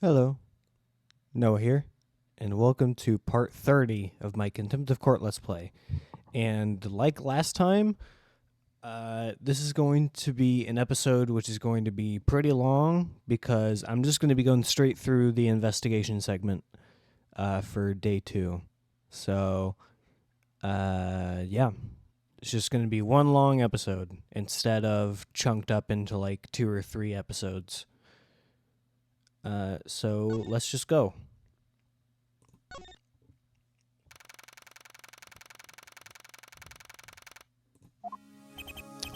Hello, Noah here, and welcome to part 30 of my Contempt of Court Let's Play. And like last time, this is going to be an episode which is going to be pretty long because I'm just going to be going straight through the investigation segment for day 2. So, yeah, it's just going to be one long episode instead of chunked up into like 2 or 3 episodes. So let's just go.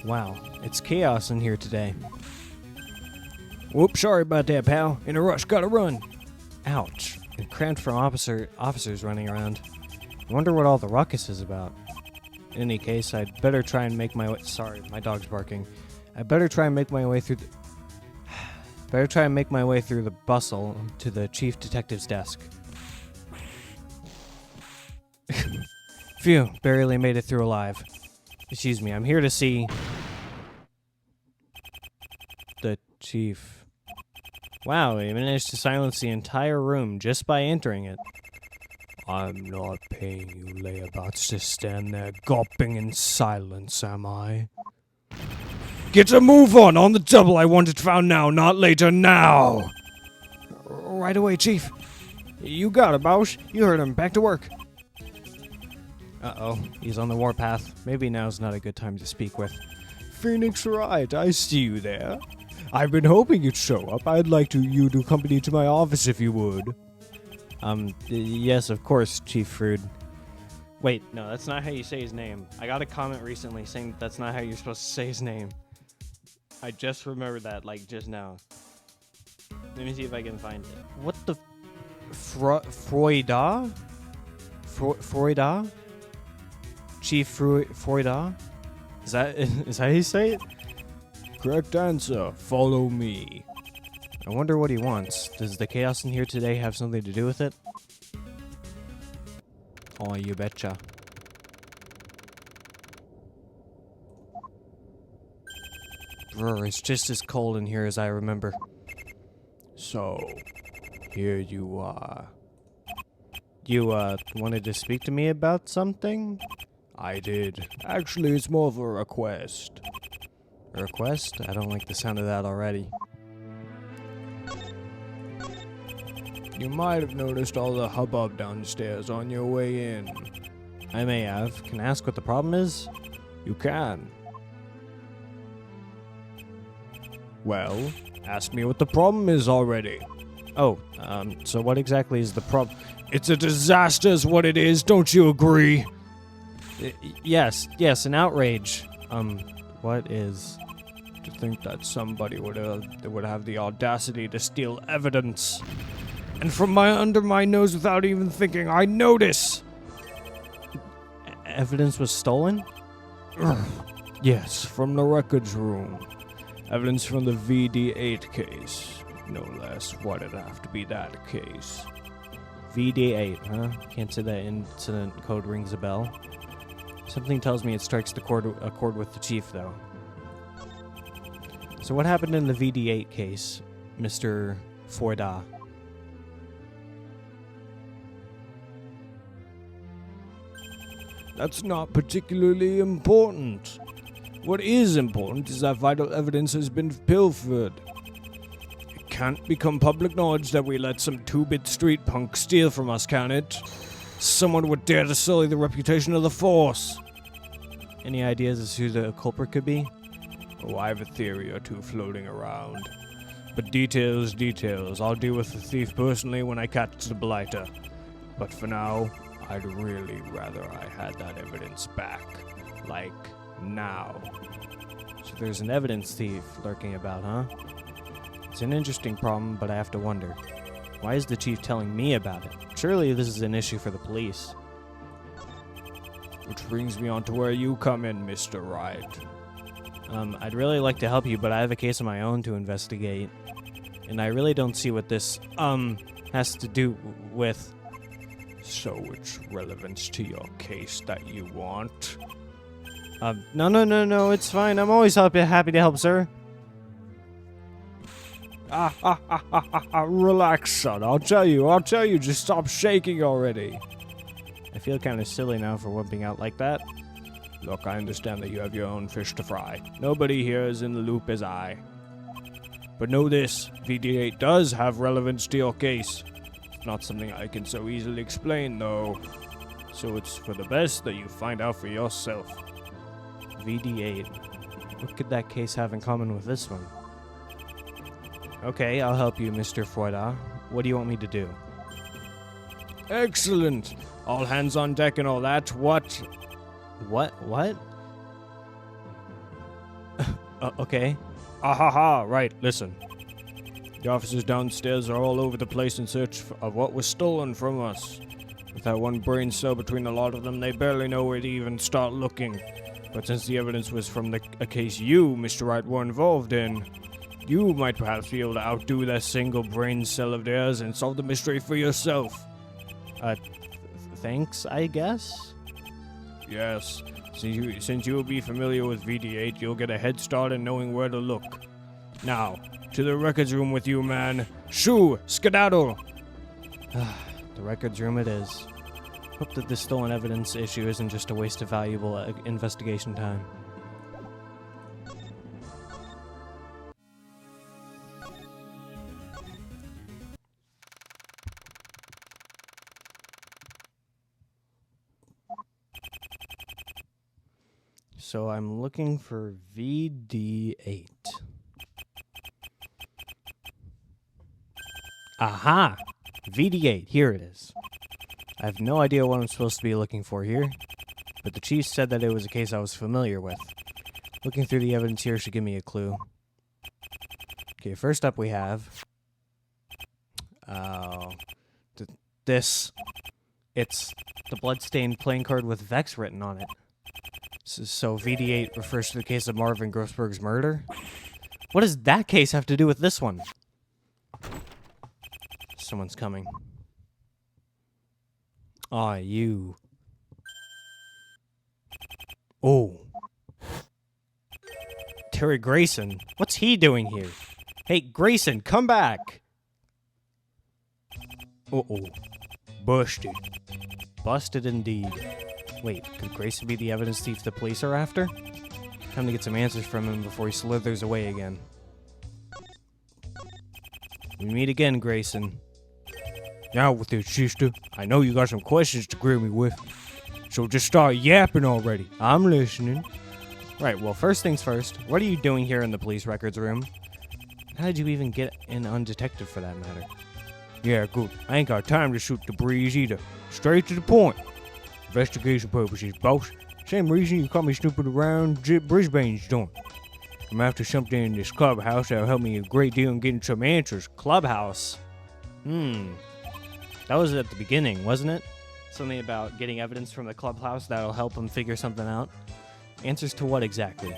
Wow, it's chaos in here today. Whoops, sorry about that, pal. In a rush, gotta run. Ouch. And crammed from officers running around. I wonder what all the ruckus is about. In any case, I'd better try and make my way... Sorry, my dog's barking. I'd better try and make my way through the... Better try and make my way through the bustle to the chief detective's desk. Phew, barely made it through alive. Excuse me, I'm here to see... the chief. Wow, he managed to silence the entire room just by entering it. I'm not paying you layabouts to stand there gulping in silence, am I? Get a move on the double. I want it found now, not later, now. Right away, Chief. You got it, Bausch. You heard him. Back to work. Uh-oh, he's on the warpath. Maybe now's not a good time to speak with. Phoenix Wright, I see you there. I've been hoping you'd show up. I'd like you to accompany to my office if you would. Yes, of course, Chief Frood. Wait, no, that's not how you say his name. I got a comment recently saying that's not how you're supposed to say his name. I just remembered that, like, just now. Let me see if I can find it. What the... Freuda? Freuda? Chief Freuda? Is that how you say it? Correct answer. Follow me. I wonder what he wants. Does the chaos in here today have something to do with it? Oh, you betcha. Brr, it's just as cold in here as I remember. So, here you are. You, wanted to speak to me about something? I did. Actually, it's more of a request. A request? I don't like the sound of that already. You might have noticed all the hubbub downstairs on your way in. I may have. Can I ask what the problem is? You can. Well, ask me what the problem is already. Oh, so what exactly is the problem? It's a disaster is what it is, don't you agree? Yes, an outrage. What is... To think that somebody would have the audacity to steal evidence. And from under my nose without even thinking, I notice! Evidence was stolen? Yes, from the records room. Evidence from the VD8 case. No less. Why'd it have to be that case? VD8, huh? Can't say that incident code rings a bell. Something tells me it strikes a chord with the chief, though. So what happened in the VD8 case, Mr. Freuda? That's not particularly important. What is important is that vital evidence has been pilfered. It can't become public knowledge that we let some 2-bit street punk steal from us, can it? Someone would dare to sully the reputation of the force. Any ideas as to who the culprit could be? Oh, I have a theory or two floating around. But details. I'll deal with the thief personally when I catch the blighter. But for now, I'd really rather I had that evidence back. Like, now. So there's an evidence thief lurking about, huh? It's an interesting problem, but I have to wonder. Why is the chief telling me about it? Surely this is an issue for the police. Which brings me on to where you come in, Mr. Wright. I'd really like to help you, but I have a case of my own to investigate. And I really don't see what this, has to do with... So it's relevance to your case that you want? No, it's fine. I'm always happy to help, sir. Relax, son. I'll tell you, just stop shaking already. I feel kind of silly now for wimping out like that. Look, I understand that you have your own fish to fry. Nobody here is in the loop as I. But know this, VD8 does have relevance to your case. It's not something I can so easily explain, though. So it's for the best that you find out for yourself. VD8. What could that case have in common with this one? Okay, I'll help you, Mr. Froida. What do you want me to do? Excellent! All hands on deck and all that. What? What? Okay. Right, listen. The officers downstairs are all over the place in search of what was stolen from us. With that one brain cell between a lot of them, they barely know where to even start looking. But since the evidence was from a case you, Mr. Wright, were involved in, you might perhaps be able to outdo that single brain cell of theirs and solve the mystery for yourself. Thanks, I guess? Yes. Since you will be familiar with VD8, you'll get a head start in knowing where to look. Now, to the records room with you, man. Shoo! Skedaddle! The records room it is. Hope that this stolen evidence issue isn't just a waste of valuable investigation time. So I'm looking for VD8. Aha! VD8, here it is. I have no idea what I'm supposed to be looking for here, but the chief said that it was a case I was familiar with. Looking through the evidence here should give me a clue. Okay, first up we have... this. It's the bloodstained playing card with Vex written on it. So VD8 refers to the case of Marvin Grossberg's murder? What does that case have to do with this one? Someone's coming. Aw, you. Oh. Terry Grayson? What's he doing here? Hey, Grayson, come back! Uh-oh. Busted. Busted indeed. Wait, could Grayson be the evidence thief the police are after? Time to get some answers from him before he slithers away again. We meet again, Grayson. Now with it, sister. I know you got some questions to grill me with. So just start yapping already. I'm listening. Right, well, first things first. What are you doing here in the police records room? How did you even get in undetected for that matter? Yeah, good. I ain't got time to shoot the breeze either. Straight to the point. Investigation purposes, boss. Same reason you caught me snooping around Brisbane's joint. I'm after something in this clubhouse that'll help me a great deal in getting some answers. Clubhouse? That was at the beginning, wasn't it? Something about getting evidence from the clubhouse that'll help him figure something out. Answers to what exactly?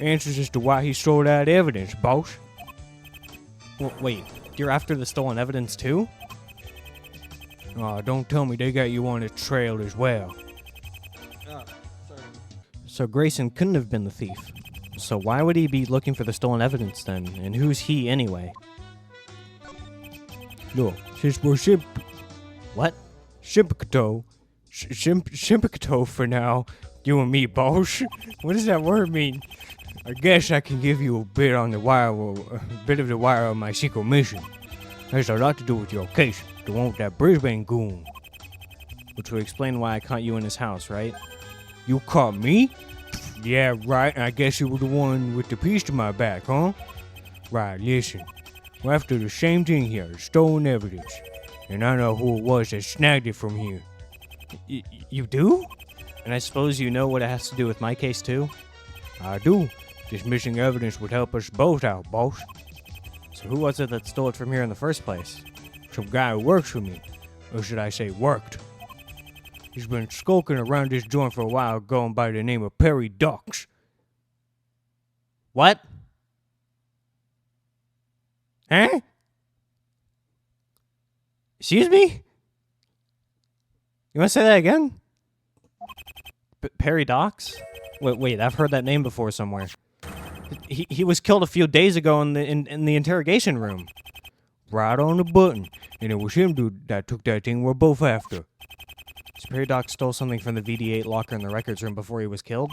Answers as to why he stole that evidence, boss. Well, wait, you're after the stolen evidence too? Aw, don't tell me they got you on a trail as well. Sorry. So Grayson couldn't have been the thief. So why would he be looking for the stolen evidence then? And who's he anyway? Look, since we're Simpicito for now, you and me, boss. What does that word mean? I guess I can give you a bit of the wire of my secret mission. Has a lot to do with your case, the one with that Brisbane goon. Which would explain why I caught you in his house, right? You caught me? Yeah, right. I guess you were the one with the piece to my back, huh? Right, listen. We're after the same thing here, stolen evidence. And I know who it was that snagged it from here. You do? And I suppose you know what it has to do with my case, too? I do. This missing evidence would help us both out, boss. So who was it that stole it from here in the first place? Some guy who works for me. Or should I say worked. He's been skulking around this joint for a while, going by the name of Perry Ducks. What? Huh? Excuse me? You want to say that again? Perry Docks? Wait, I've heard that name before somewhere. He was killed a few days ago in the interrogation room. Right on the button. And it was him dude that took that thing we're both after. So Perry Doc stole something from the VD8 locker in the records room before he was killed?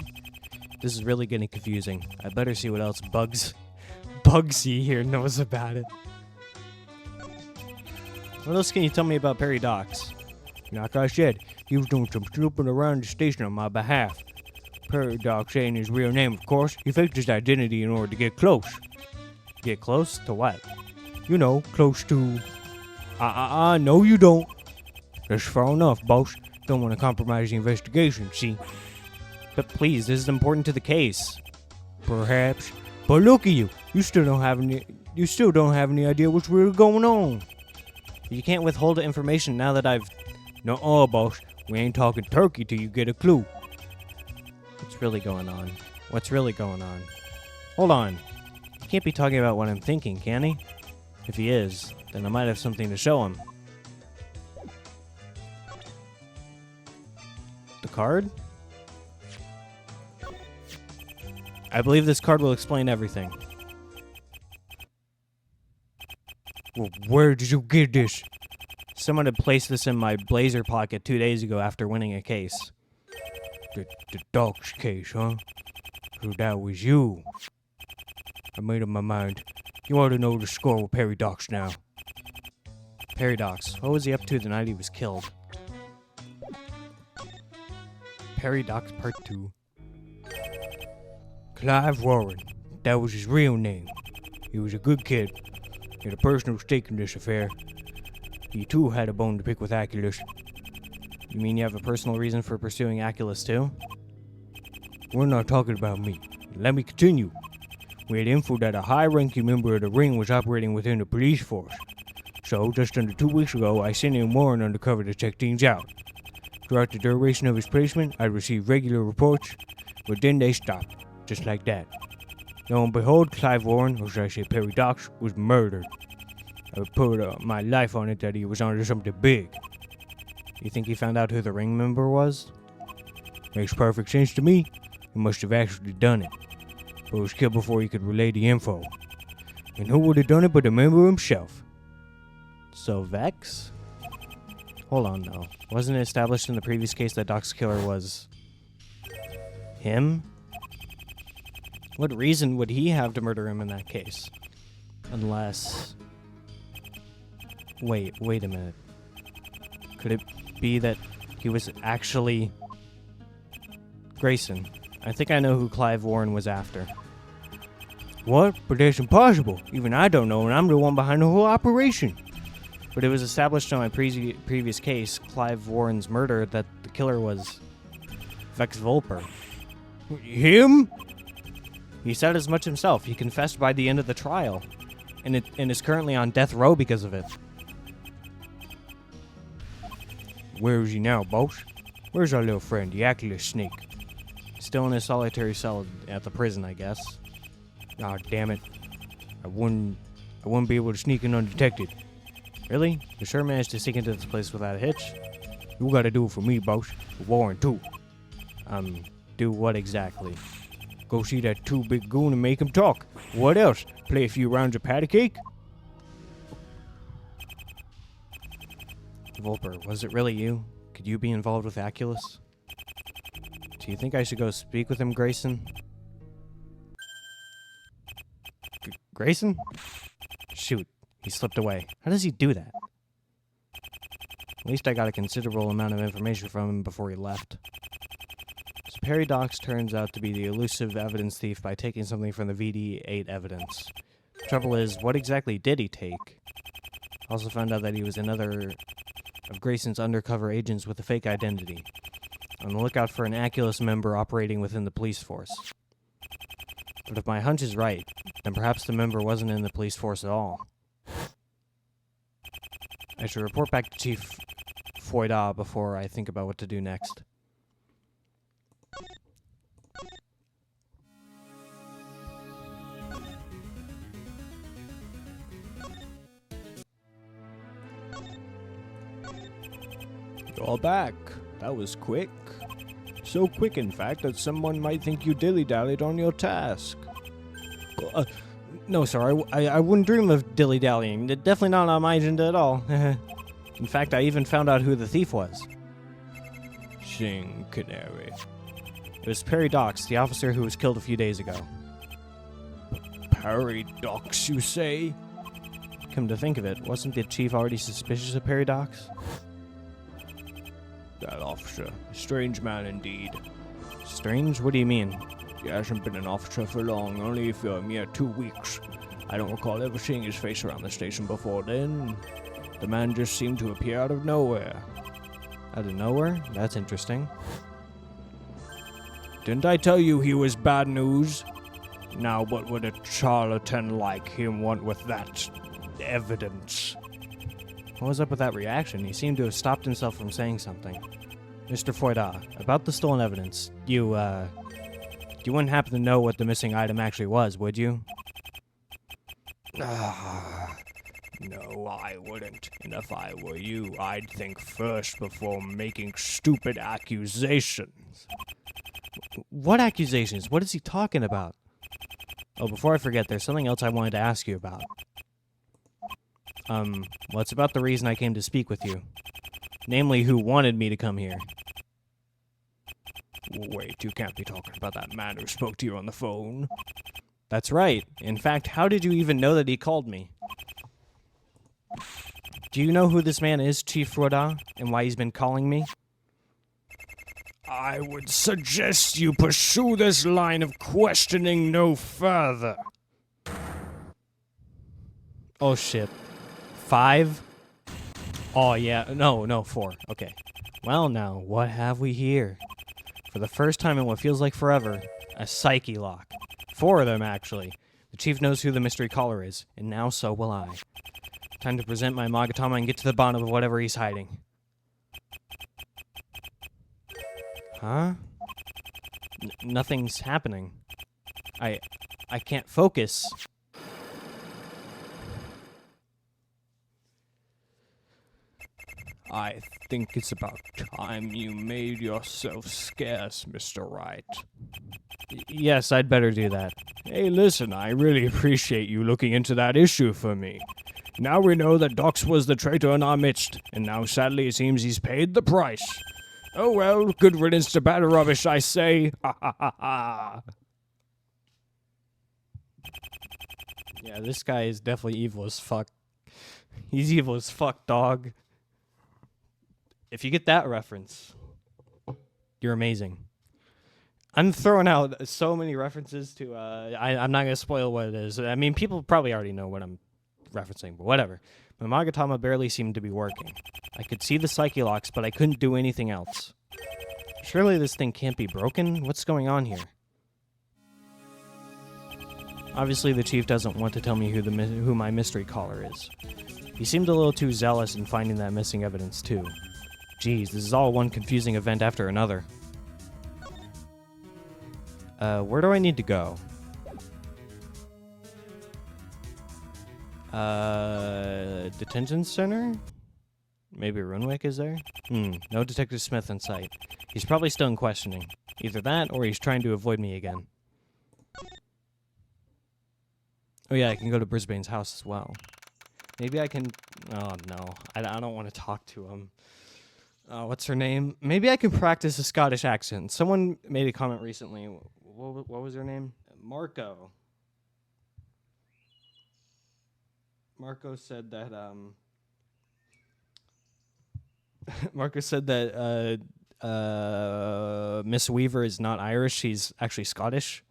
This is really getting confusing. I better see what else Bugsy here knows about it. What else can you tell me about Perry Docs? Like I said, he was doing some snooping around the station on my behalf. Perry Doc ain't his real name, of course. He faked his identity in order to get close. Get close to what? You know, close to... No you don't. That's far enough, boss. Don't want to compromise the investigation, see? But please, this is important to the case. Perhaps. But look at you. You still don't have any idea what's really going on. You can't withhold the information now that I've... Nuh-uh, boss. We ain't talking turkey till you get a clue. What's really going on? What's really going on? Hold on. He can't be talking about what I'm thinking, can he? If he is, then I might have something to show him. The card? I believe this card will explain everything. Well, where did you get this? Someone had placed this in my blazer pocket 2 days ago after winning a case. The Doc's case, huh? So that was you. I made up my mind. You ought to know the score with Perry Docs now. Perry Docs. What was he up to the night he was killed? Perry Docs Part 2. Clive Warren. That was his real name. He was a good kid. He had a personal stake in this affair. He too had a bone to pick with Aculus. You mean you have a personal reason for pursuing Aculus too? We're not talking about me. Let me continue. We had info that a high-ranking member of the Ring was operating within the police force. So, just under 2 weeks ago, I sent in Warren undercover to check things out. Throughout the duration of his placement, I received regular reports, but then they stopped, just like that. Lo and behold, Clive Warren, or should I say Perry Docs, was murdered. I would put my life on it that he was onto something big. You think he found out who the Ring member was? Makes perfect sense to me. He must have actually done it. But was killed before he could relay the info. And who would have done it but the member himself? So Vex? Hold on though. Wasn't it established in the previous case that Doc's killer was... him? What reason would he have to murder him in that case? Unless... Wait a minute. Could it be that he was actually... Grayson? I think I know who Clive Warren was after. What? But that's impossible. Even I don't know, and I'm the one behind the whole operation. But it was established on my previous case, Clive Warren's murder, that the killer was Vex Volper. Him? He said as much himself. He confessed by the end of the trial, and is currently on death row because of it. Where is he now, boss? Where's our little friend, the Aculus snake? Still in his solitary cell at the prison, I guess. Ah, damn it. I wouldn't be able to sneak in undetected. Really? You sure managed to sneak into this place without a hitch? You gotta do it for me, boss. For Warren, too. Do what exactly? Go see that too big goon and make him talk. What else? Play a few rounds of patty cake? Volper, was it really you? Could you be involved with Aculus? Do you think I should go speak with him, Grayson? Grayson? Shoot, he slipped away. How does he do that? At least I got a considerable amount of information from him before he left. So Perry Docs turns out to be the elusive evidence thief by taking something from the VD8 evidence. Trouble is, what exactly did he take? Also found out that he was another of Grayson's undercover agents with a fake identity. On the lookout for an Aculus member operating within the police force. But if my hunch is right, then perhaps the member wasn't in the police force at all. I should report back to Chief Foyda before I think about what to do next. You're back. That was quick. So quick, in fact, that someone might think you dilly-dallied on your task. No, sir, I wouldn't dream of dilly-dallying. Definitely not on my agenda at all. In fact, I even found out who the thief was. Sing Canary. It was Perry Docks, the officer who was killed a few days ago. Perry Docks, you say? Come to think of it, wasn't the chief already suspicious of Perry Docks? That officer. A strange man indeed. Strange? What do you mean? He hasn't been an officer for long, only for a mere 2 weeks. I don't recall ever seeing his face around the station before then. The man just seemed to appear out of nowhere. Out of nowhere? That's interesting. Didn't I tell you he was bad news? Now what would a charlatan like him want with that evidence? What was up with that reaction? He seemed to have stopped himself from saying something. Mr. Foyda, about the stolen evidence, you wouldn't happen to know what the missing item actually was, would you? No, I wouldn't. And if I were you, I'd think first before making stupid accusations. What accusations? What is he talking about? Oh, before I forget, there's something else I wanted to ask you about. Well, it's about the reason I came to speak with you. Namely, who wanted me to come here. Wait, you can't be talking about that man who spoke to you on the phone. That's right. In fact, how did you even know that he called me? Do you know who this man is, Chief Roda, and why he's been calling me? I would suggest you pursue this line of questioning no further. Oh, shit. 5? Oh, yeah. No, 4. Okay. Well, now, what have we here? For the first time in what feels like forever, a psyche lock. 4 of them, actually. The chief knows who the mystery caller is, and now so will I. Time to present my Magatama and get to the bottom of whatever he's hiding. Huh? Nothing's happening. I can't focus. I think it's about time you made yourself scarce, Mr. Wright. Yes, I'd better do that. Hey, listen, I really appreciate you looking into that issue for me. Now we know that Dox was the traitor in our midst, and now sadly it seems he's paid the price. Oh well, good riddance to bad rubbish, I say. Ha ha ha ha. Yeah, this guy is definitely evil as fuck. He's evil as fuck, dog. If you get that reference, you're amazing. I'm throwing out so many references to, I'm not going to spoil what it is. I mean, people probably already know what I'm referencing, but whatever. My Magatama barely seemed to be working. I could see the psyche locks, but I couldn't do anything else. Surely this thing can't be broken? What's going on here? Obviously, the chief doesn't want to tell me who my mystery caller is. He seemed a little too zealous in finding that missing evidence, too. Geez, this is all one confusing event after another. Where do I need to go? Detention center? Maybe Runwick is there? No Detective Smith in sight. He's probably still in questioning. Either that, or he's trying to avoid me again. Oh yeah, I can go to Brisbane's house as well. Maybe I can... Oh no, I don't want to talk to him. What's her name? Maybe I can practice a Scottish accent. Someone made a comment recently. What was her name? Marco. Marco said that, Marco said that, Miss Weaver is not Irish, she's actually Scottish,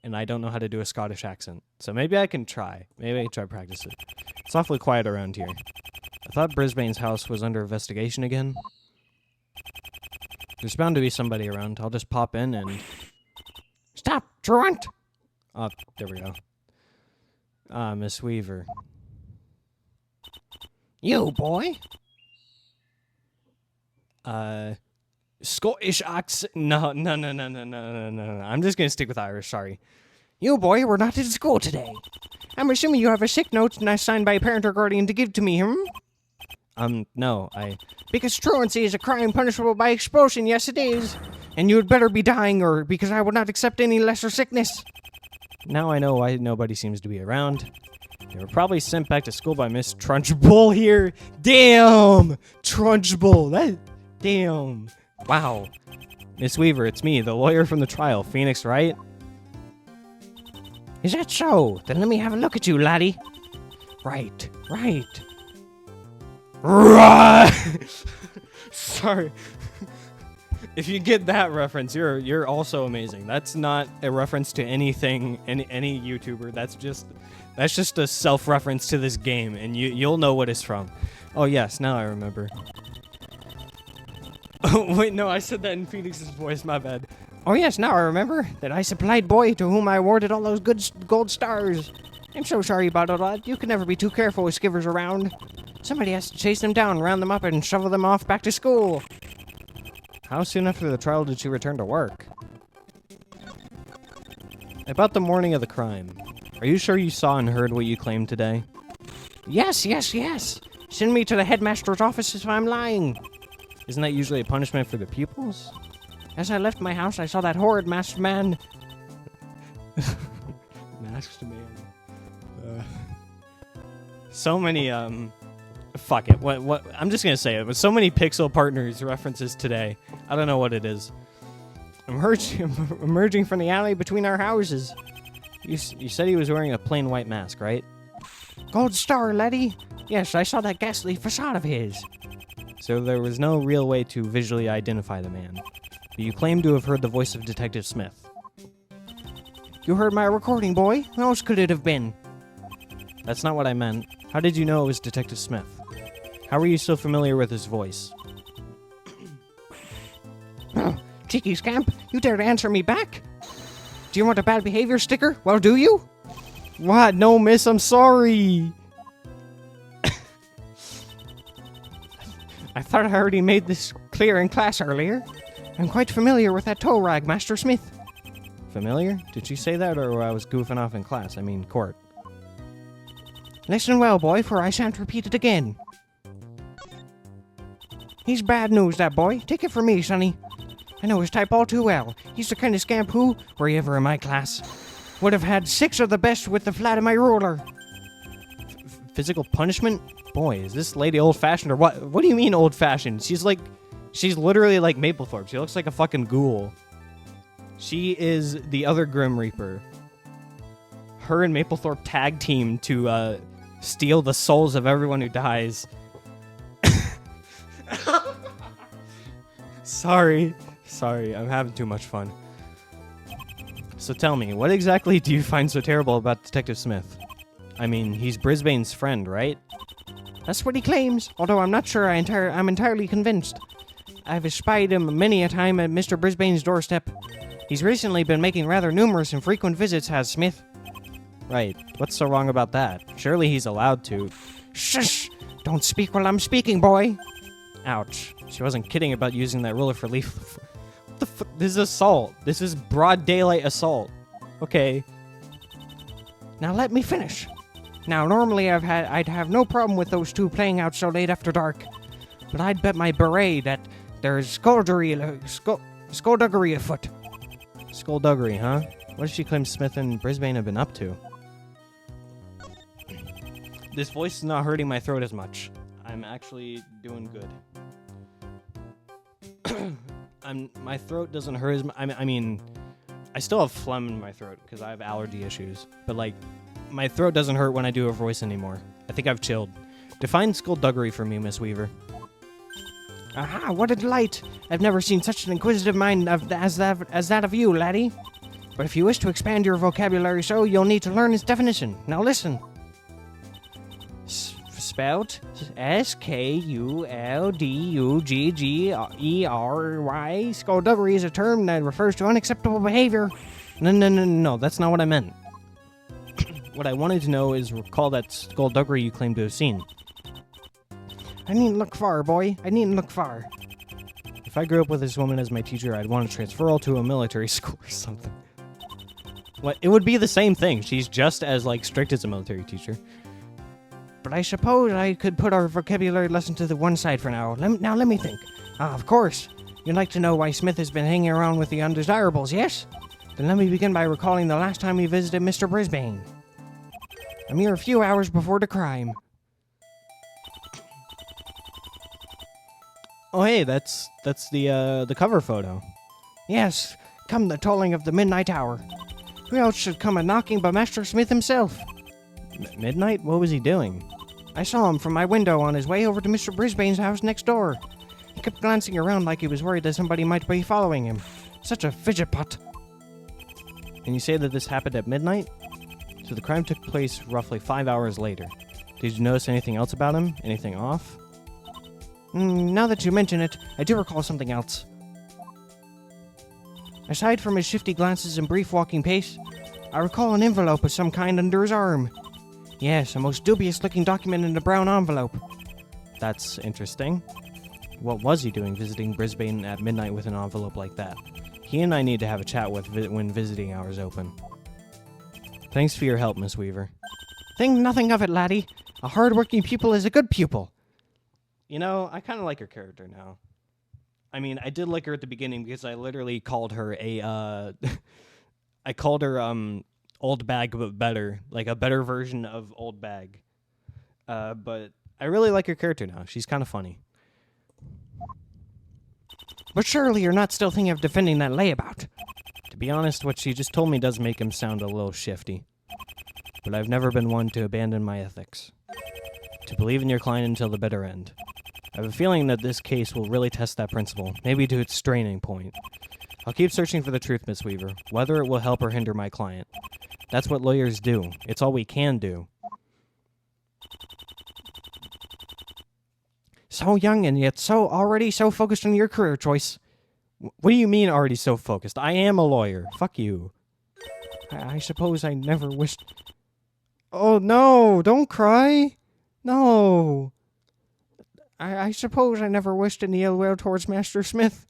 and I don't know how to do a Scottish accent. So maybe I can try. Maybe I can try to practice it. It's awfully quiet around here. I thought Brisbane's house was under investigation again. There's bound to be somebody around. I'll just pop in and... Stop, truant! Oh, there we go. Miss Weaver. You, boy? Scottish accent? No. I'm just gonna stick with Irish, sorry. You, boy, we're not at school today. I'm assuming you have a sick note and signed by a parent or guardian to give to me, no, Because truancy is a crime punishable by expulsion, yes it is. And you had better be dying, or because I will not accept any lesser sickness. Now I know why nobody seems to be around. They were probably sent back to school by Miss Trunchbull here. Damn! Trunchbull. Damn. Wow. Miss Weaver, it's me, the lawyer from the trial. Phoenix, right? Is that so? Then let me have a look at you, laddie. Right. Sorry. If you get that reference, you're also amazing. That's not a reference to anything, any YouTuber. That's just a self-reference to this game, and you'll know what it's from. Oh yes, now I remember. Oh wait, no, I said that in Phoenix's voice. My bad. Oh yes, now I remember that I supplied boy to whom I awarded all those good gold stars. I'm so sorry about it, lad. You can never be too careful with skivers around. Somebody has to chase them down, round them up, and shovel them off back to school. How soon after the trial did she return to work? About the morning of the crime. Are you sure you saw and heard what you claimed today? Yes. Send me to the headmaster's office if I'm lying. Isn't that usually a punishment for the pupils? As I left my house, I saw that horrid masked man. Masked man. So many, fuck it. What? I'm just gonna say it. With so many Pixel Partners references today, I don't know what it is. Emerging from the alley between our houses. You said he was wearing a plain white mask, right? Gold star, laddie. Yes, I saw that ghastly facade of his. So there was no real way to visually identify the man. But you claim to have heard the voice of Detective Smith. You heard my recording, boy. Who else could it have been? That's not what I meant. How did you know it was Detective Smith? How were you so familiar with his voice? Cheeky scamp, you dare to answer me back? Do you want a bad behavior sticker? Well, do you? What? No, miss, I'm sorry. I thought I already made this clear in class earlier. I'm quite familiar with that toe rag, Master Smith. Familiar? Did she say that, or I was goofing off in class? I mean, court. Listen well, boy, for I shan't repeat it again. He's bad news, that boy. Take it from me, sonny. I know his type all too well. He's the kind of scamp who, were he ever in my class, would have had 6 of the best with the flat of my ruler. Physical punishment? Boy, is this lady old-fashioned or what? What do you mean old-fashioned? She's literally like Maplethorpe. She looks like a fucking ghoul. She is the other Grim Reaper. Her and Maplethorpe tag team to steal the souls of everyone who dies. Sorry, I'm having too much fun. So tell me, what exactly do you find so terrible about Detective Smith? I mean, he's Brisbane's friend, right? That's what he claims, although I'm not sure I'm entirely convinced. I've espied him many a time at Mr. Brisbane's doorstep. He's recently been making rather numerous and frequent visits, has Smith. Right, what's so wrong about that? Surely he's allowed to. Shush! Don't speak while I'm speaking, boy! Ouch. She wasn't kidding about using that ruler for leaf. What the fuck? This is assault. This is broad daylight assault. Okay. Now let me finish. Now, normally I'd have no problem with those two playing out so late after dark. But I'd bet my beret that there's skullduggery afoot. Skullduggery, huh? What does she claim Smith and Brisbane have been up to? This voice is not hurting my throat as much. I'm actually doing good. My throat doesn't hurt as much. I mean, I still have phlegm in my throat because I have allergy issues. But, like, my throat doesn't hurt when I do a voice anymore. I think I've chilled. Define skullduggery for me, Miss Weaver. Aha, what a delight! I've never seen such an inquisitive mind as that of you, laddie. But if you wish to expand your vocabulary so, you'll need to learn its definition. Now listen. Spelled S-K-U-L-D-U-G-G-E-R-Y. Skullduggery is a term that refers to unacceptable behavior. No, that's not what I meant. What I wanted to know is recall that skullduggery you claim to have seen. I needn't look far, boy. I needn't look far. If I grew up with this woman as my teacher, I'd want to transfer her to a military school or something. What? It would be the same thing. She's just as, like, strict as a military teacher. But I suppose I could put our vocabulary lesson to the one side for now. Let me think. Of course. You'd like to know why Smith has been hanging around with the undesirables, yes? Then let me begin by recalling the last time we visited Mr. Brisbane. A mere few hours before the crime. Oh, hey, that's the cover photo. Yes, come the tolling of the midnight hour. Who else should come a knocking but Master Smith himself? Midnight? What was he doing? I saw him from my window on his way over to Mr. Brisbane's house next door. He kept glancing around like he was worried that somebody might be following him. Such a fidget pot. And you say that this happened at midnight? So the crime took place roughly 5 hours later. Did you notice anything else about him? Anything off? Now that you mention it, I do recall something else. Aside from his shifty glances and brief walking pace, I recall an envelope of some kind under his arm. Yes, a most dubious-looking document in a brown envelope. That's interesting. What was he doing visiting Brisbane at midnight with an envelope like that? He and I need to have a chat when visiting hours open. Thanks for your help, Miss Weaver. Think nothing of it, laddie. A hard-working pupil is a good pupil. You know, I kind of like her character now. I mean, I did like her at the beginning because I literally called her I called her, Old Bag but better. Like a better version of Old Bag. But I really like her character now. She's kind of funny. But surely you're not still thinking of defending that layabout. To be honest, what she just told me does make him sound a little shifty. But I've never been one to abandon my ethics. To believe in your client until the bitter end. I have a feeling that this case will really test that principle, maybe to its straining point. I'll keep searching for the truth, Miss Weaver, whether it will help or hinder my client. That's what lawyers do. It's all we can do. So young and yet already so focused on your career choice. What do you mean already so focused? I am a lawyer. Fuck you. I suppose I never wished... Oh, no! Don't cry! No! I suppose I never wished any ill will towards Master Smith.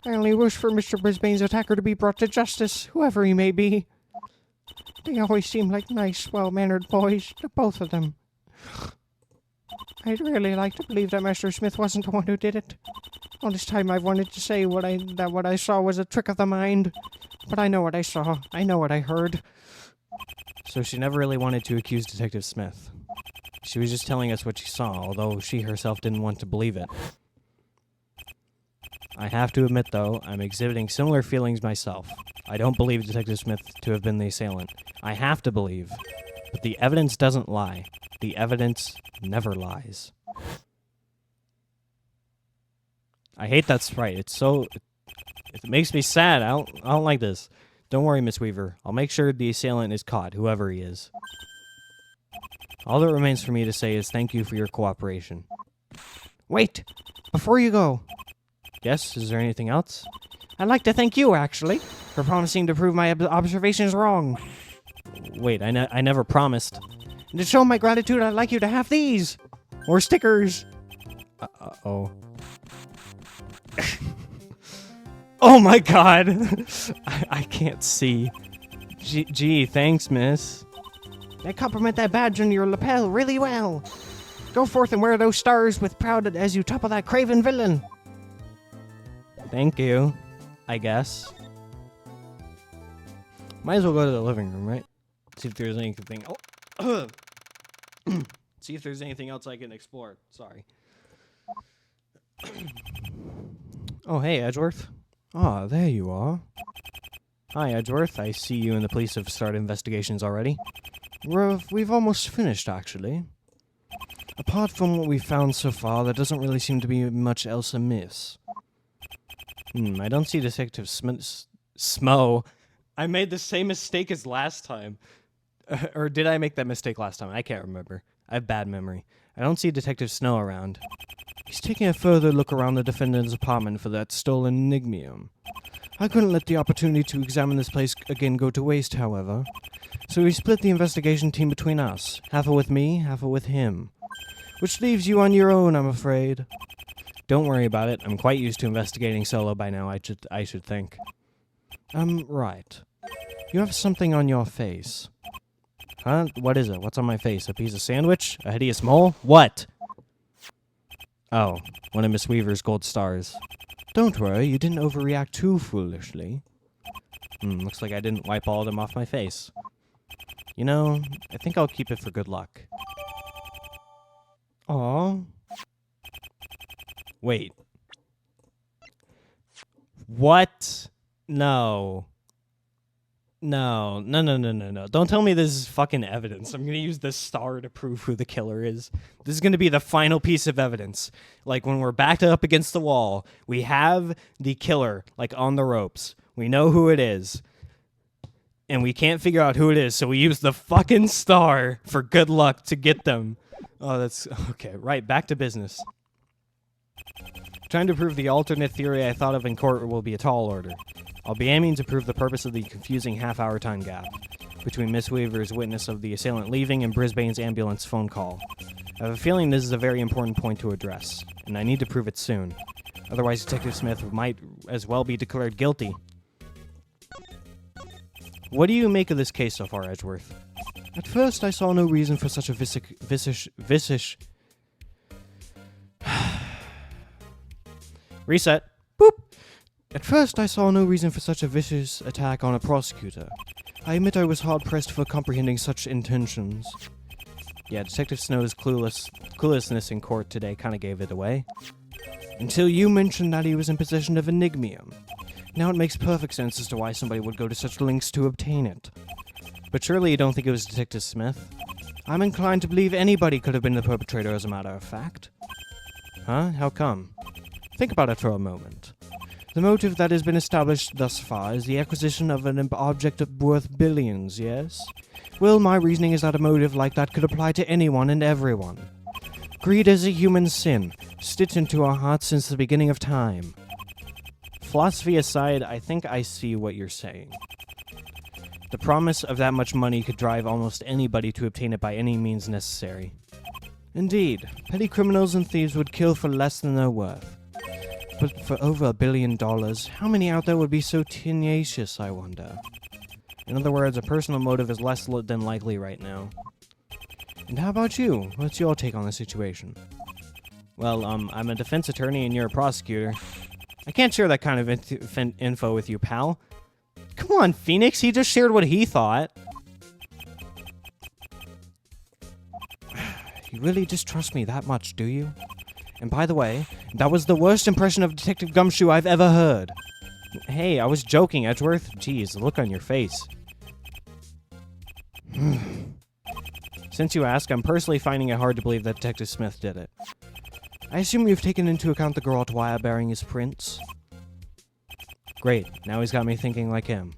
I only wish for Mr. Brisbane's attacker to be brought to justice, whoever he may be. They always seem like nice, well-mannered boys, the both of them. I'd really like to believe that Master Smith wasn't the one who did it. All this time I've wanted to say that what I saw was a trick of the mind. But I know what I saw. I know what I heard. So she never really wanted to accuse Detective Smith. She was just telling us what she saw, although she herself didn't want to believe it. I have to admit, though, I'm exhibiting similar feelings myself. I don't believe Detective Smith to have been the assailant. I have to believe. But the evidence doesn't lie. The evidence never lies. I hate that sprite. It's so... It makes me sad. I don't like this. Don't worry, Miss Weaver. I'll make sure the assailant is caught, whoever he is. All that remains for me to say is thank you for your cooperation. Wait! Before you go. Yes, is there anything else? I'd like to thank you, actually, for promising to prove my observations wrong. Wait, I never promised. And to show my gratitude, I'd like you to have these! Or stickers! Uh-oh. Oh my god! I can't see. Gee, thanks, miss. I compliment that badge on your lapel really well. Go forth and wear those stars with proud as you topple that craven villain. Thank you, I guess. Might as well go to the living room, right? See if there's anything. Oh, see if there's anything else I can explore. Sorry. Oh, hey, Edgeworth. Ah, there you are. Hi, Edgeworth. I see you and the police have started investigations already. We've almost finished, actually. Apart from what we've found so far, there doesn't really seem to be much else amiss. I don't see Detective Smo. I made the same mistake as last time. Or did I make that mistake last time? I can't remember. I have bad memory. I don't see Detective Snow around. He's taking a further look around the defendant's apartment for that stolen enigmium. I couldn't let the opportunity to examine this place again go to waste, however. So we split the investigation team between us. Half with me, half with him. Which leaves you on your own, I'm afraid. Don't worry about it. I'm quite used to investigating solo by now, I should think. Right. You have something on your face. Huh? What is it? What's on my face? A piece of sandwich? A hideous mole? What? Oh, one of Miss Weaver's gold stars. Don't worry, you didn't overreact too foolishly. Looks like I didn't wipe all of them off my face. You know, I think I'll keep it for good luck. Aww. Wait. What? No. No. Don't tell me this is fucking evidence. I'm gonna use this star to prove who the killer is. This is gonna be the final piece of evidence. Like, when we're backed up against the wall, we have the killer, like, on the ropes. We know who it is. And we can't figure out who it is, so we use the fucking star for good luck to get them. Oh, that's... Okay, right, back to business. Trying to prove the alternate theory I thought of in court will be a tall order. I'll be aiming to prove the purpose of the confusing half-hour time gap between Miss Weaver's witness of the assailant leaving and Brisbane's ambulance phone call. I have a feeling this is a very important point to address, and I need to prove it soon. Otherwise, Detective Smith might as well be declared guilty. What do you make of this case so far, Edgeworth? At first, I saw no reason for such a vicious... Reset. Boop! At first, I saw no reason for such a vicious attack on a prosecutor. I admit I was hard-pressed for comprehending such intentions. Yeah, Detective Snow's cluelessness in court today kind of gave it away. Until you mentioned that he was in possession of enigmium. Now it makes perfect sense as to why somebody would go to such lengths to obtain it. But surely you don't think it was Detective Smith? I'm inclined to believe anybody could have been the perpetrator, as a matter of fact. Huh? How come? Think about it for a moment. The motive that has been established thus far is the acquisition of an object worth billions, yes? Well, my reasoning is that a motive like that could apply to anyone and everyone. Greed is a human sin, stitched into our hearts since the beginning of time. Philosophy aside, I think I see what you're saying. The promise of that much money could drive almost anybody to obtain it by any means necessary. Indeed, petty criminals and thieves would kill for less than their worth. But for over $1 billion, how many out there would be so tenacious, I wonder? In other words, a personal motive is less than likely right now. And how about you? What's your take on the situation? Well, I'm a defense attorney and you're a prosecutor. I can't share that kind of info with you, pal. Come on, Phoenix, he just shared what he thought. You really distrust me that much, do you? And by the way, that was the worst impression of Detective Gumshoe I've ever heard. Hey, I was joking, Edgeworth. Jeez, the look on your face. Since you ask, I'm personally finding it hard to believe that Detective Smith did it. I assume you've taken into account the garrote wire bearing his prints? Great, now he's got me thinking like him.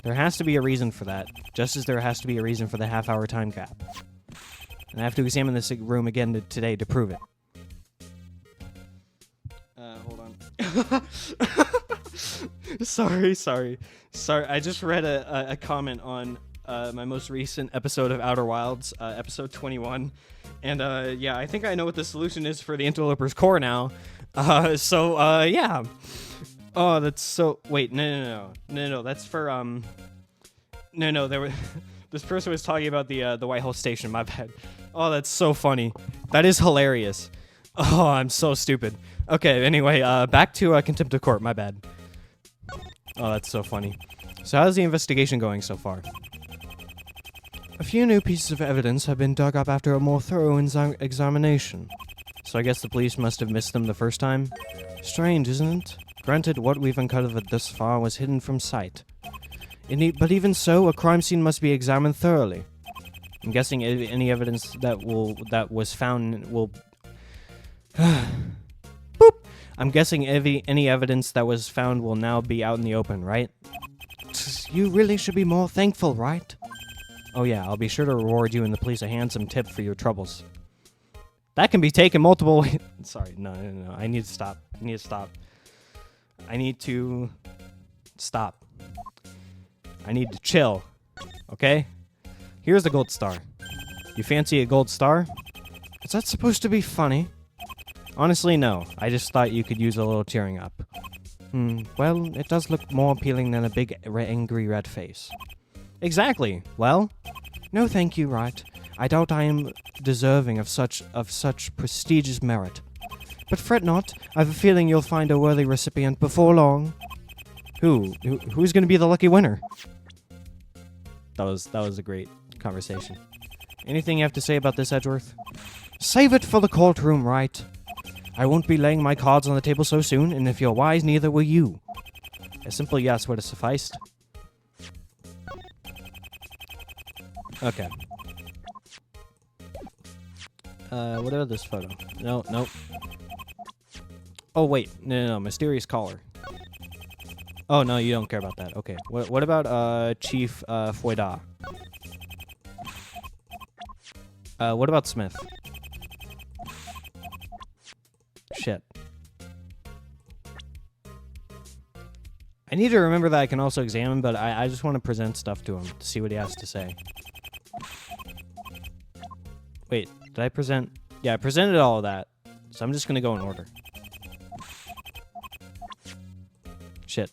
There has to be a reason for that, just as there has to be a reason for the half-hour time gap. And I have to examine this room again today to prove it. Hold on. Sorry. I just read a comment on my most recent episode of Outer Wilds, episode 21. And, yeah, I think I know what the solution is for the interloper's core now. Yeah. Oh, that's so... Wait, no. That's for, No, there was... This person was talking about the Whitehall Station, my bad. Oh, that's so funny. That is hilarious. Oh, I'm so stupid. Okay, anyway, back to Contempt of Court, my bad. Oh, that's so funny. So how's the investigation going so far? A few new pieces of evidence have been dug up after a more thorough examination. So I guess the police must have missed them the first time? Strange, isn't it? Granted, what we've uncovered thus far was hidden from sight. But even so, a crime scene must be examined thoroughly. I'm guessing any evidence that was found will... Boop! I'm guessing any evidence that was found will now be out in the open, right? You really should be more thankful, right? Oh yeah, I'll be sure to reward you and the police a handsome tip for your troubles. That can be taken multiple ways. Sorry, no. I need to stop. I need to chill. Okay? Here's the gold star. You fancy a gold star? Is that supposed to be funny? Honestly, no. I just thought you could use a little cheering up. Well, it does look more appealing than a big angry red face. Exactly. Well? No thank you, right. I doubt I am deserving of such prestigious merit. But fret not, I have a feeling you'll find a worthy recipient before long. Who's gonna be the lucky winner? That was a great conversation. Anything you have to say about this, Edgeworth? Save it for the courtroom, right? I won't be laying my cards on the table so soon, and if you're wise, neither will you. A simple yes would have sufficed. Okay. What about this photo? No, nope. Oh, wait. No, mysterious caller. Oh, no, you don't care about that. Okay. What about, Chief, Fueda? What about Smith? Shit. I need to remember that I can also examine, but I just want to present stuff to him to see what he has to say. Wait, did I present? Yeah, I presented all of that, so I'm just going to go in order. Shit.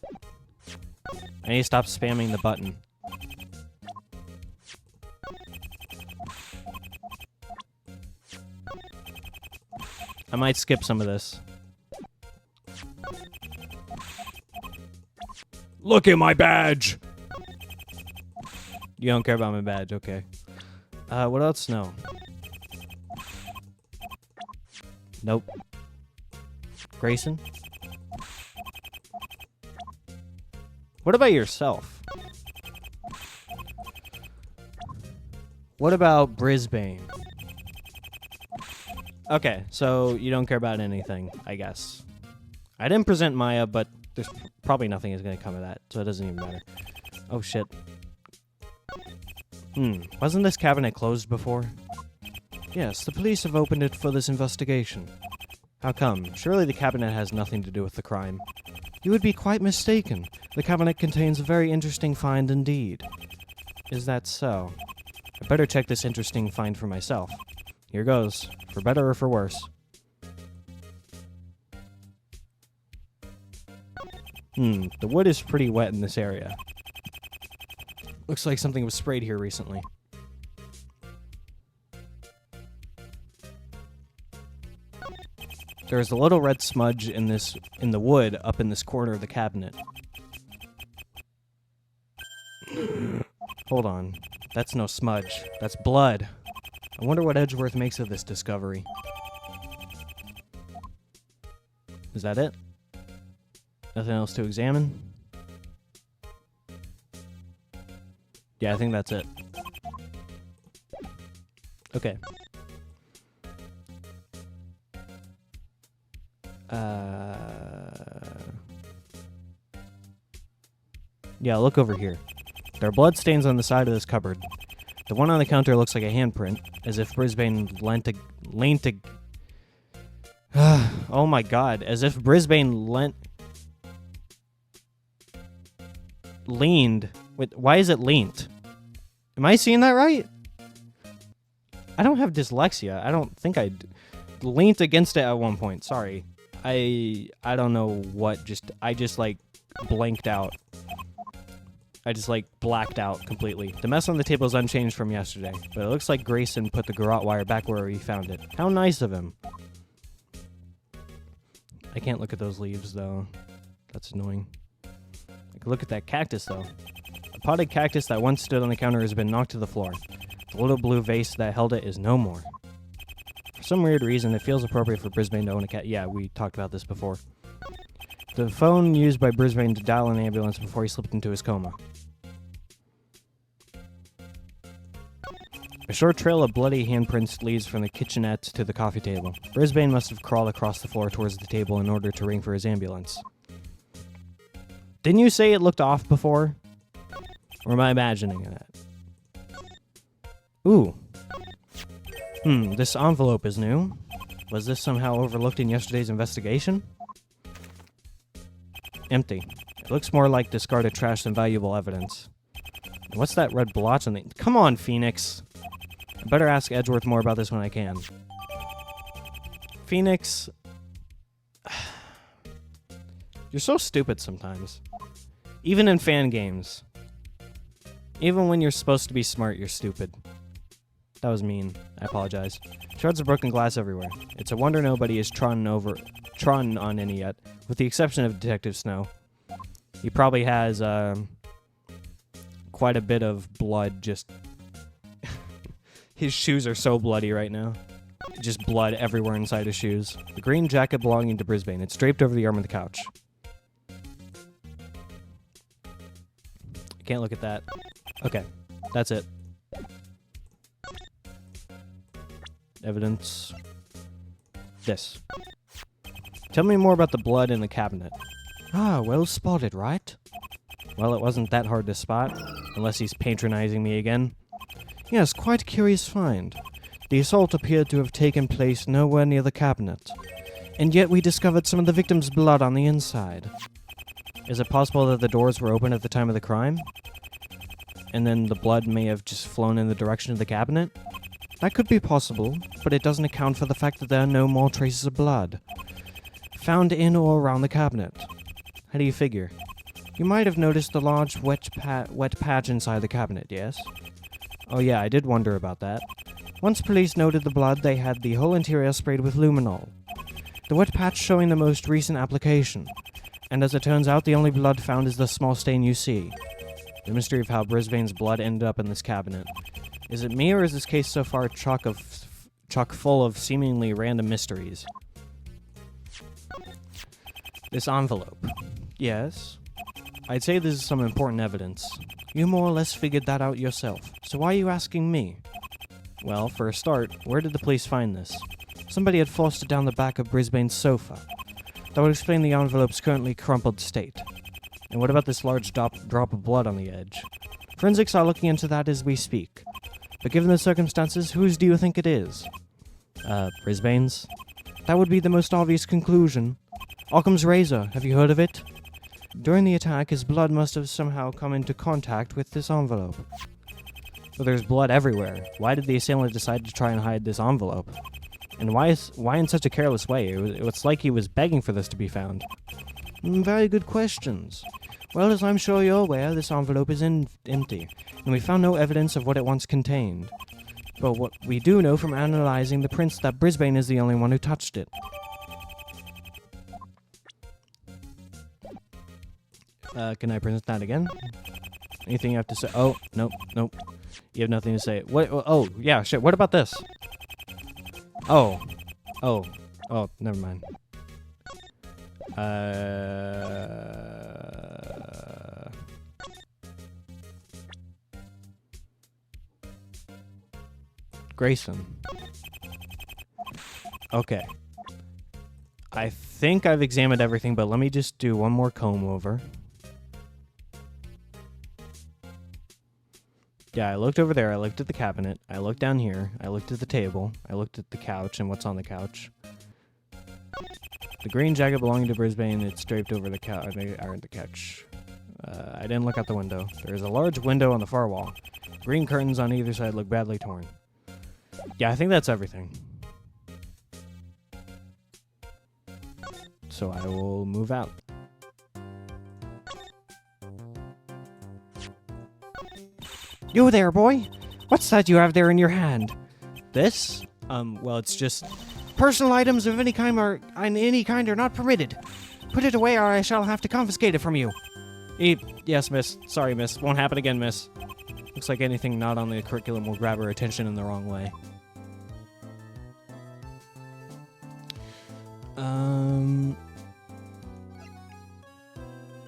I need to stop spamming the button. I might skip some of this. Look at my badge! You don't care about my badge, okay. What else? No. Nope. Grayson? What about yourself? What about Brisbane? Okay, so you don't care about anything, I guess. I didn't present Maya, but there's probably nothing is going to come of that, so it doesn't even matter. Oh, shit. Wasn't this cabinet closed before? Yes, the police have opened it for this investigation. How come? Surely the cabinet has nothing to do with the crime. You would be quite mistaken. The cabinet contains a very interesting find indeed. Is that so? I better check this interesting find for myself. Here goes. For better or for worse. The wood is pretty wet in this area. Looks like something was sprayed here recently. There's a little red smudge in the wood up in this corner of the cabinet. Hold on. That's no smudge. That's blood. I wonder what Edgeworth makes of this discovery. Is that it? Nothing else to examine? Yeah, I think that's it. Okay. Yeah, look over here. There are blood stains on the side of this cupboard. The one on the counter looks like a handprint, as if Brisbane leaned. Oh my god, as if Brisbane leaned. Wait, why is it leaned? Am I seeing that right? I don't have dyslexia. I don't think I leaned against it at one point. Sorry. I don't know what I just like blanked out. I just like blacked out completely. The mess on the table is unchanged from yesterday, but it looks like Grayson put the garrote wire back where he found it. How nice of him. I can't look at those leaves though. That's annoying. I can look at that cactus though. A potted cactus that once stood on the counter has been knocked to the floor. The little blue vase that held it is no more. For some weird reason, it feels appropriate for Brisbane to own a cat. Yeah, we talked about this before. The phone used by Brisbane to dial an ambulance before he slipped into his coma. A short trail of bloody handprints leads from the kitchenette to the coffee table. Brisbane must have crawled across the floor towards the table in order to ring for his ambulance. Didn't you say it looked off before? Or am I imagining that? Ooh. This envelope is new. Was this somehow overlooked in yesterday's investigation? Empty. It looks more like discarded trash than valuable evidence. What's that red blotch on the... Come on, Phoenix! I better ask Edgeworth more about this when I can. Phoenix... You're so stupid sometimes. Even in fan games. Even when you're supposed to be smart, you're stupid. That was mean. I apologize. Shards of broken glass everywhere. It's a wonder nobody has trodden on any yet, with the exception of Detective Snow. He probably has quite a bit of blood just... His shoes are so bloody right now. Just blood everywhere inside his shoes. The green jacket belonging to Brisbane. It's draped over the arm of the couch. I can't look at that. Okay, that's it. Evidence. This. Tell me more about the blood in the cabinet. Ah, well spotted, right? Well, it wasn't that hard to spot, unless he's patronizing me again. Yes, quite a curious find. The assault appeared to have taken place nowhere near the cabinet, and yet we discovered some of the victim's blood on the inside. Is it possible that the doors were open at the time of the crime? And then the blood may have just flown in the direction of the cabinet? That could be possible, but it doesn't account for the fact that there are no more traces of blood found in or around the cabinet. How do you figure? You might have noticed the large wet patch inside the cabinet, yes? Oh yeah, I did wonder about that. Once police noted the blood, they had the whole interior sprayed with luminol. The wet patch showing the most recent application. And as it turns out, the only blood found is the small stain you see. The mystery of how Brisbane's blood ended up in this cabinet. Is it me, or is this case so far chock full of seemingly random mysteries? This envelope. Yes? I'd say this is some important evidence. You more or less figured that out yourself, so why are you asking me? Well, for a start, where did the police find this? Somebody had forced it down the back of Brisbane's sofa. That would explain the envelope's currently crumpled state. And what about this large drop of blood on the edge? Forensics are looking into that as we speak. But given the circumstances, whose do you think it is? Brisbane's? That would be the most obvious conclusion. Occam's razor, have you heard of it? During the attack, his blood must have somehow come into contact with this envelope. But there's blood everywhere. Why did the assailant decide to try and hide this envelope? And why in such a careless way? It's like he was begging for this to be found. Very good questions. Well, as I'm sure you're aware, this envelope is empty, and we found no evidence of what it once contained. But what we do know from analyzing the prints that Brisbane is the only one who touched it. Can I present that again? Anything you have to say? Oh, nope. You have nothing to say. What? Oh, yeah, shit. What about this? Oh, never mind. Grayson. Okay. I think I've examined everything, but let me just do one more comb over. Yeah, I looked over there, I looked at the cabinet, I looked down here, I looked at the table, I looked at the couch and what's on the couch. The green jacket belonging to Brisbane, it's draped over the couch. I didn't look out the window. There is a large window on the far wall. Green curtains on either side look badly torn. Yeah, I think that's everything. So I will move out. You there, boy? What's that you have there in your hand? This? Well, it's just... Personal items of any kind are not permitted. Put it away or I shall have to confiscate it from you. Yes, miss. Sorry, miss. Won't happen again, miss. Looks like anything not on the curriculum will grab her attention in the wrong way.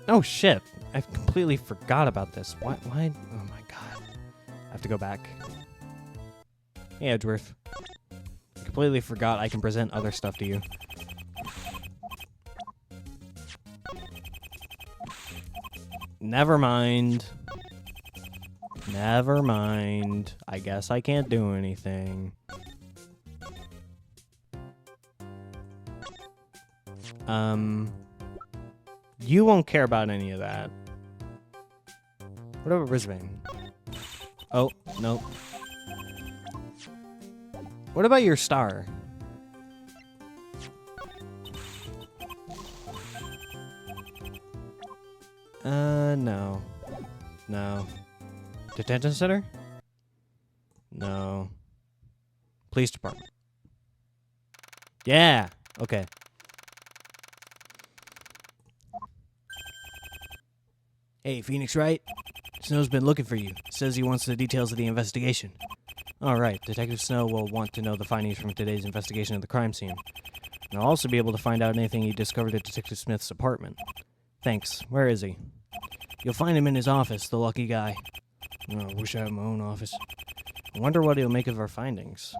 Oh, shit. I completely forgot about this. Why? Oh, my God. I have to go back. Hey, Edgeworth. I completely forgot I can present other stuff to you. Never mind. Never mind. I guess I can't do anything. You won't care about any of that. What about Brisbane? Oh, nope. What about your star? No. No. Detention center? No. Police department. Yeah. Okay. Hey, Phoenix, right? Snow's been looking for you. Says he wants the details of the investigation. All right, Detective Snow will want to know the findings from today's investigation of the crime scene. And I'll also be able to find out anything he discovered at Detective Smith's apartment. Thanks. Where is he? You'll find him in his office, the lucky guy. Oh, I wish I had my own office. I wonder what he'll make of our findings.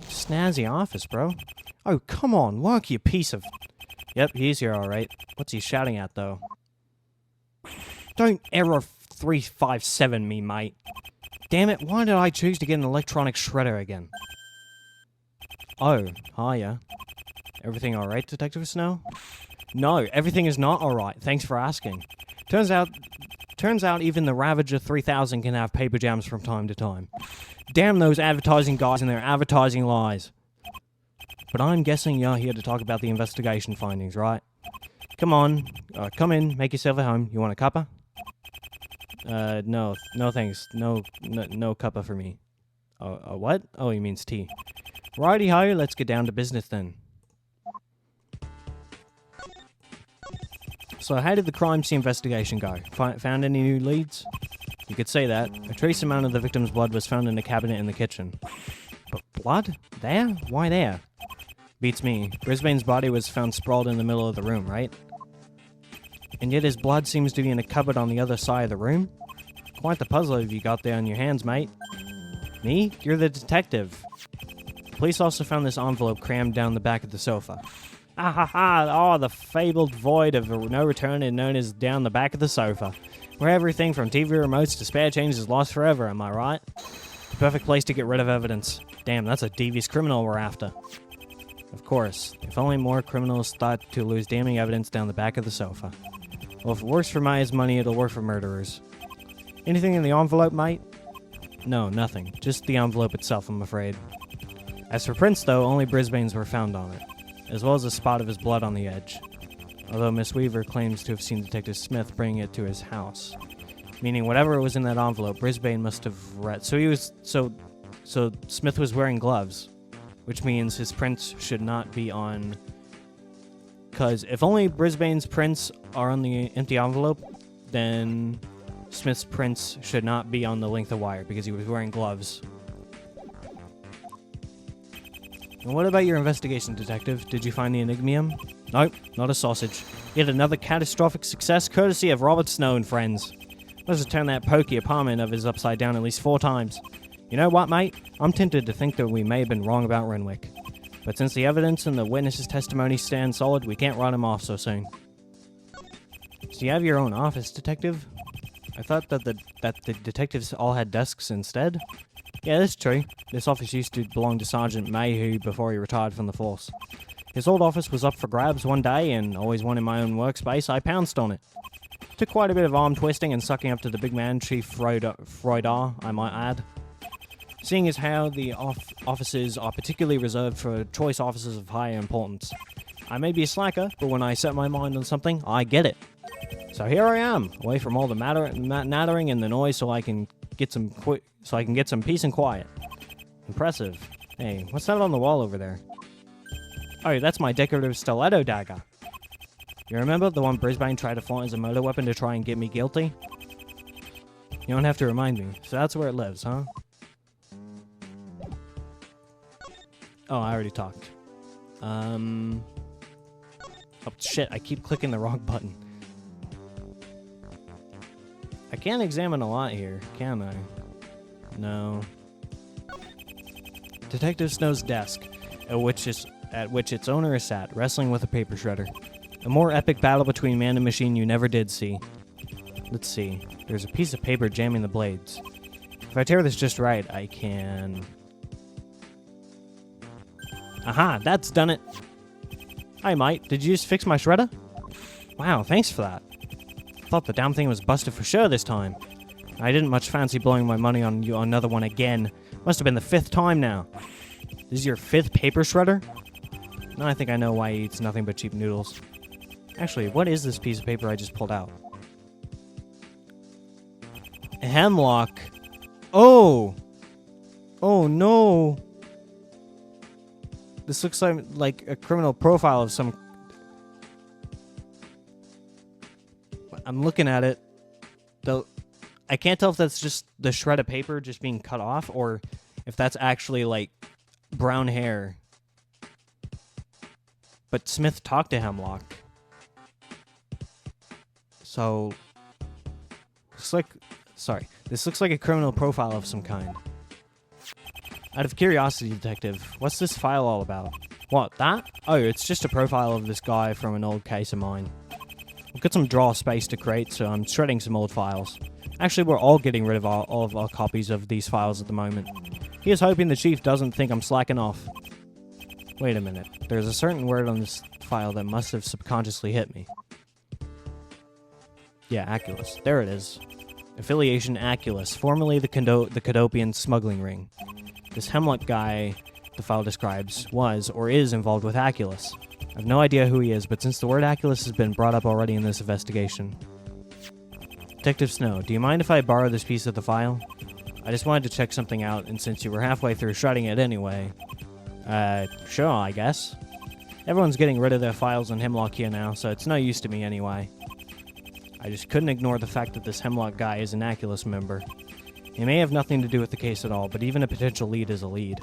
Snazzy office, bro. Oh, come on, work, you piece of... Yep, he's here, all right. What's he shouting at, though? Don't error 357 me, mate. Damn it, why did I choose to get an electronic shredder again? Oh, hiya. Everything all right, Detective Snow? No, everything is not all right. Thanks for asking. Turns out even the Ravager 3000 can have paper jams from time to time. Damn those advertising guys and their advertising lies. But I'm guessing you're here to talk about the investigation findings, right? Come on. Come in. Make yourself at home. You want a cuppa? No. No thanks. No cuppa for me. What? Oh, he means tea. Righty-ho, let's get down to business then. So how did the crime scene investigation go? Found any new leads? You could say that. A trace amount of the victim's blood was found in a cabinet in the kitchen. But blood? There? Why there? Beats me. Brisbane's body was found sprawled in the middle of the room, right? And yet his blood seems to be in a cupboard on the other side of the room? Quite the puzzle have you got there on your hands, mate. Me? You're the detective. The police also found this envelope crammed down the back of the sofa. Ah ha ha! Oh, the fabled void of no return is known as down the back of the sofa, where everything from TV remotes to spare change is lost forever, am I right? The perfect place to get rid of evidence. Damn, that's a devious criminal we're after. Of course, if only more criminals thought to lose damning evidence down the back of the sofa. Well, if it works for Maya's money, it'll work for murderers. Anything in the envelope, mate? No, nothing. Just the envelope itself, I'm afraid. As for prints, though, only Brisbane's were found on it, as well as a spot of his blood on the edge. Although Miss Weaver claims to have seen Detective Smith bring it to his house. Meaning whatever was in that envelope, Brisbane must have read. So Smith was wearing gloves, which means his prints should not be on... Because if only Brisbane's prints are on the empty envelope, then Smith's prints should not be on the length of wire, because he was wearing gloves. And what about your investigation, Detective? Did you find the enigmium? Nope, not a sausage. Yet another catastrophic success courtesy of Robert Snow and friends. Must have turned that pokey apartment of his upside down at least 4 times. You know what, mate? I'm tempted to think that we may have been wrong about Renwick. But since the evidence and the witness's testimony stand solid, we can't write him off so soon. So you have your own office, Detective? I thought that the detectives all had desks instead. Yeah, that's true. This office used to belong to Sergeant Mayhew before he retired from the force. His old office was up for grabs one day, and always wanting my own workspace, I pounced on it. Took quite a bit of arm twisting and sucking up to the big man, Chief Freudar, I might add. Seeing as how the offices are particularly reserved for choice officers of higher importance. I may be a slacker, but when I set my mind on something, I get it. So here I am, away from all the nattering and the noise, so I can get some peace and quiet. Impressive. Hey, what's that on the wall over there? Oh, that's my decorative stiletto dagger. You remember the one Brisbane tried to flaunt as a murder weapon to try and get me guilty? You don't have to remind me. So that's where it lives, huh? Oh, I already talked. Oh, shit, I keep clicking the wrong button. I can't examine a lot here, can I? No. Detective Snow's desk, at which its owner is sat, wrestling with a paper shredder. A more epic battle between man and machine you never did see. Let's see. There's a piece of paper jamming the blades. If I tear this just right, I can... Aha, that's done it. Hi, mate. Did you just fix my shredder? Wow, thanks for that. Thought the damn thing was busted for sure this time. I didn't much fancy blowing my money on you on another one again. Must have been the 5th time now. This is your 5th paper shredder? Now I think I know why he eats nothing but cheap noodles. Actually, what is this piece of paper I just pulled out? Hemlock. Oh! Oh no! This looks like a criminal profile of some... I'm looking at it. Though I can't tell if that's just the shred of paper just being cut off or if that's actually, like, brown hair. But Smith talked to Hemlock. So... This looks like a criminal profile of some kind. Out of curiosity, Detective, what's this file all about? What, that? Oh, it's just a profile of this guy from an old case of mine. I've got some drawer space to create, so I'm shredding some old files. Actually, we're all getting rid of all of our copies of these files at the moment. Here's hoping the chief doesn't think I'm slacking off. Wait a minute. There's a certain word on this file that must have subconsciously hit me. Yeah, Aculus. There it is. Affiliation Aculus, formerly the Cadopian smuggling ring. This Hemlock guy the file describes was or is involved with Aculus. I have no idea who he is, but since the word Aculus has been brought up already in this investigation... Detective Snow, do you mind if I borrow this piece of the file? I just wanted to check something out, and since you were halfway through shredding it anyway... sure, I guess. Everyone's getting rid of their files on Hemlock here now, so it's no use to me anyway. I just couldn't ignore the fact that this Hemlock guy is an Aculus member. He may have nothing to do with the case at all, but even a potential lead is a lead.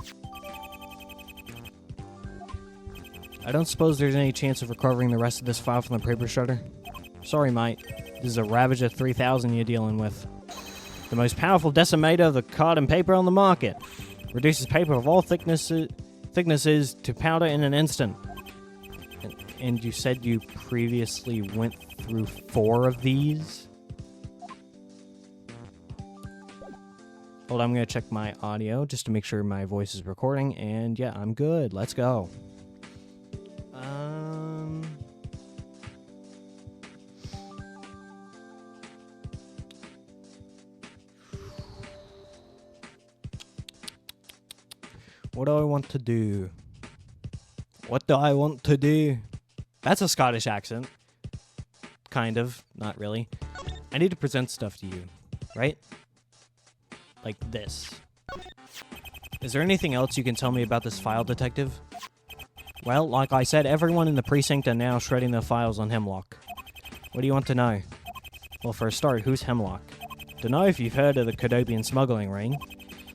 I don't suppose there's any chance of recovering the rest of this file from the paper shredder? Sorry, mate. This is a Ravager 3000 you're dealing with. The most powerful decimator of the card and paper on the market. Reduces paper of all thicknesses to powder in an instant. And you said you previously went through 4 of these? Hold on, I'm going to check my audio just to make sure my voice is recording. And yeah, I'm good. Let's go. What do I want to do? What do I want to do? That's a Scottish accent. Kind of. Not really. I need to present stuff to you, right? Like this. Is there anything else you can tell me about this file, Detective? Well, like I said, everyone in the precinct are now shredding their files on Hemlock. What do you want to know? Well, for a start, who's Hemlock? Dunno if you've heard of the Cadopian smuggling ring,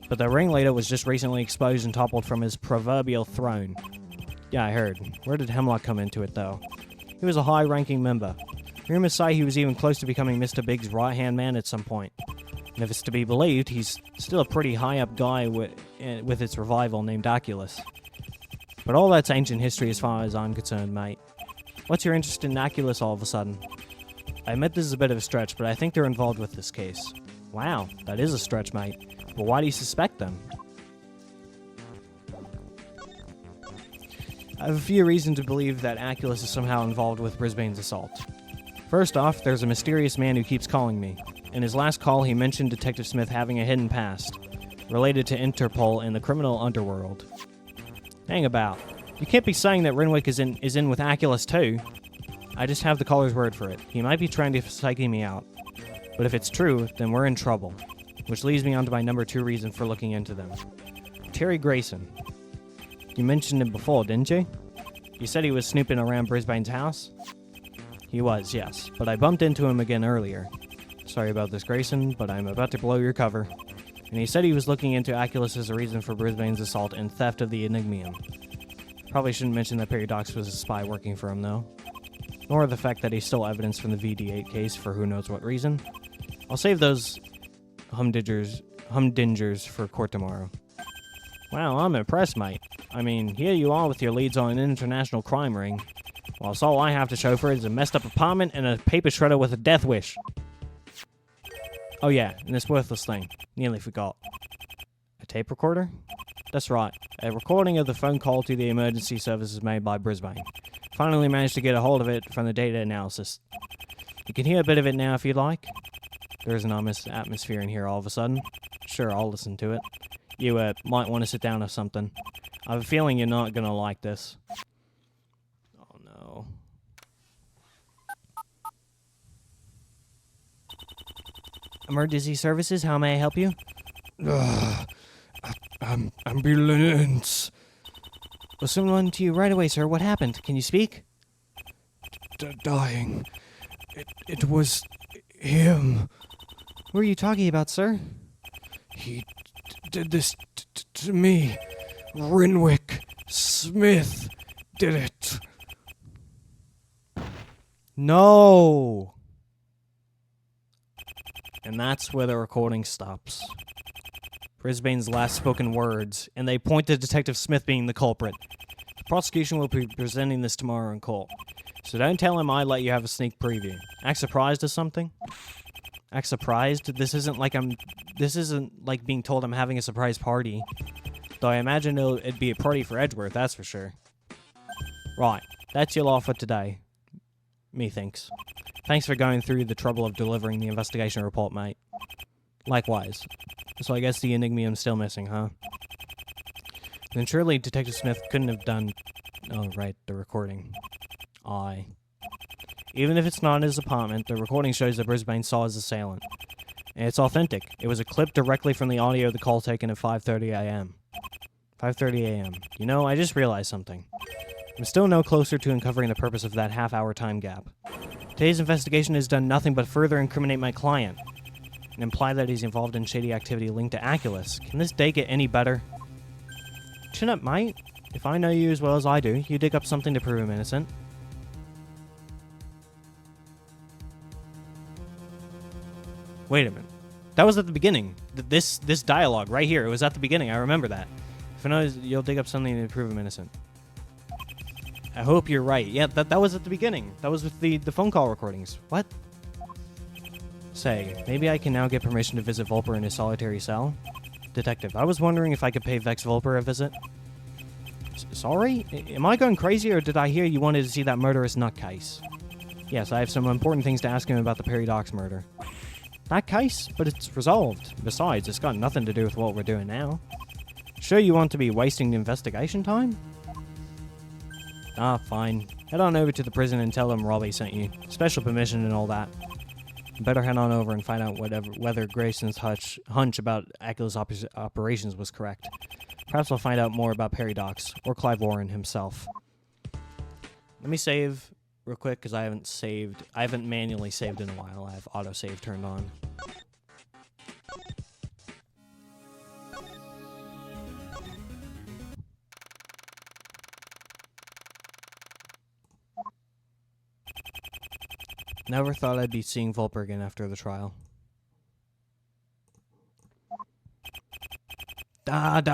but the ringleader was just recently exposed and toppled from his proverbial throne. Yeah, I heard. Where did Hemlock come into it, though? He was a high-ranking member. Rumors say he was even close to becoming Mr. Big's right-hand man at some point. And if it's to be believed, he's still a pretty high-up guy with its revival named Aculus. But all that's ancient history as far as I'm concerned, mate. What's your interest in Aculus all of a sudden? I admit this is a bit of a stretch, but I think they're involved with this case. Wow, that is a stretch, mate. But why do you suspect them? I have a few reasons to believe that Aculus is somehow involved with Brisbane's assault. First off, there's a mysterious man who keeps calling me. In his last call, he mentioned Detective Smith having a hidden past, related to Interpol and the criminal underworld. Hang about. You can't be saying that Renwick is in with Aculus too. I just have the caller's word for it. He might be trying to psyche me out. But if it's true, then we're in trouble. Which leads me on to my number 2 reason for looking into them. Terry Grayson. You mentioned him before, didn't you? You said he was snooping around Brisbane's house? He was, yes. But I bumped into him again earlier. Sorry about this, Grayson, but I'm about to blow your cover. And he said he was looking into Aculus as a reason for Brisbane's assault and theft of the Enigmium. Probably shouldn't mention that Paradox was a spy working for him, though. Nor the fact that he stole evidence from the VD8 case for who knows what reason. I'll save those humdingers for court tomorrow. Wow, I'm impressed, mate. I mean, here you are with your leads on an international crime ring, whilst all I have to show for it is a messed up apartment and a paper shredder with a death wish. Oh yeah, and this worthless thing. Nearly forgot. A tape recorder? That's right. A recording of the phone call to the emergency services made by Brisbane. Finally managed to get a hold of it from the data analysis. You can hear a bit of it now if you'd like. There's an ominous atmosphere in here all of a sudden. Sure, I'll listen to it. You might want to sit down or something. I have a feeling you're not gonna like this. Oh no. Emergency services, how may I help you? Ambulance. Will someone run to you right away, sir? What happened? Can you speak? Dying. It was him. Who are you talking about, sir? He did this to me. Renwick Smith did it. No! And that's where the recording stops. Brisbane's last spoken words, and they point to Detective Smith being the culprit. The prosecution will be presenting this tomorrow in court. So don't tell him I let you have a sneak preview. Act surprised or something? Act surprised? This isn't like being told I'm having a surprise party. Though I imagine it'd be a party for Edgeworth, that's for sure. Right, that's your law for today. Methinks. Thanks for going through the trouble of delivering the investigation report, mate. Likewise. So I guess the enigmium's still missing, huh? Then surely Detective Smith couldn't have done... Oh, right, the recording. Aye. Even if it's not in his apartment, the recording shows that Brisbane saw his assailant. And it's authentic. It was a clip directly from the audio of the call taken at 5:30 a.m. 5:30 a.m. You know, I just realized something. I'm still no closer to uncovering the purpose of that half-hour time gap. Today's investigation has done nothing but further incriminate my client, and imply that he's involved in shady activity linked to Aculus. Can this day get any better? Chin up, mate. If I know you as well as I do, you dig up something to prove him innocent. Wait a minute. That was at the beginning. This dialogue right here, it was at the beginning. I remember that. If I know you'll dig up something to prove him innocent. I hope you're right. Yeah, that was at the beginning. That was with the phone call recordings. What? Say, maybe I can now get permission to visit Volper in his solitary cell? Detective, I was wondering if I could pay Vex Volper a visit. Sorry? Am I going crazy, or did I hear you wanted to see that murderous nutcase? Yes, I have some important things to ask him about the Perry Docks murder. That case? But it's resolved. Besides, it's got nothing to do with what we're doing now. Sure you want to be wasting the investigation time? Ah, fine. Head on over to the prison and tell them Robbie sent you. Special permission and all that. Better head on over and find out whether Grayson's hunch about Aculus operations was correct. Perhaps I'll find out more about Perry Docks, or Clive Warren himself. Let me save real quick, because I haven't manually saved in a while. I have autosave turned on. Never thought I'd be seeing Volper again after the trial. What?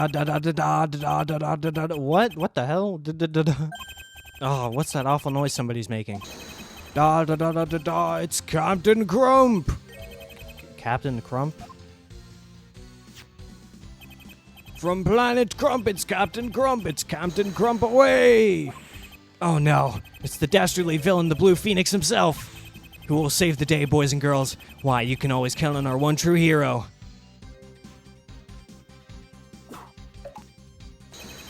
What the hell? Oh, what's that awful noise somebody's making? It's Captain Crump! Captain Crump? From Planet Crump, it's Captain Crump! It's Captain Crump away! Oh no, it's the dastardly villain, the Blue Phoenix himself! Who will save the day, boys and girls? Why, you can always count on our one true hero.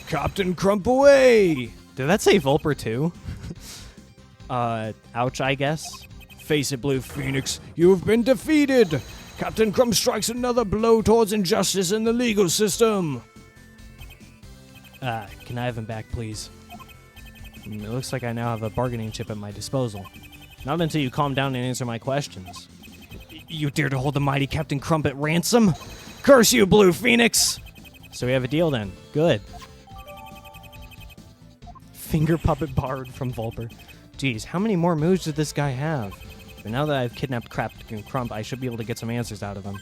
Captain Crump away! Did that say Volper too? Ouch, I guess. Face it, Blue Phoenix, you have been defeated! Captain Crump strikes another blow towards injustice in the legal system! Can I have him back, please? It looks like I now have a bargaining chip at my disposal. Not until you calm down and answer my questions. You dare to hold the mighty Captain Crump at ransom? Curse you, Blue Phoenix! So we have a deal then. Good. Finger puppet borrowed from Volper. Geez, how many more moves did this guy have? But now that I've kidnapped Captain Crump, I should be able to get some answers out of him.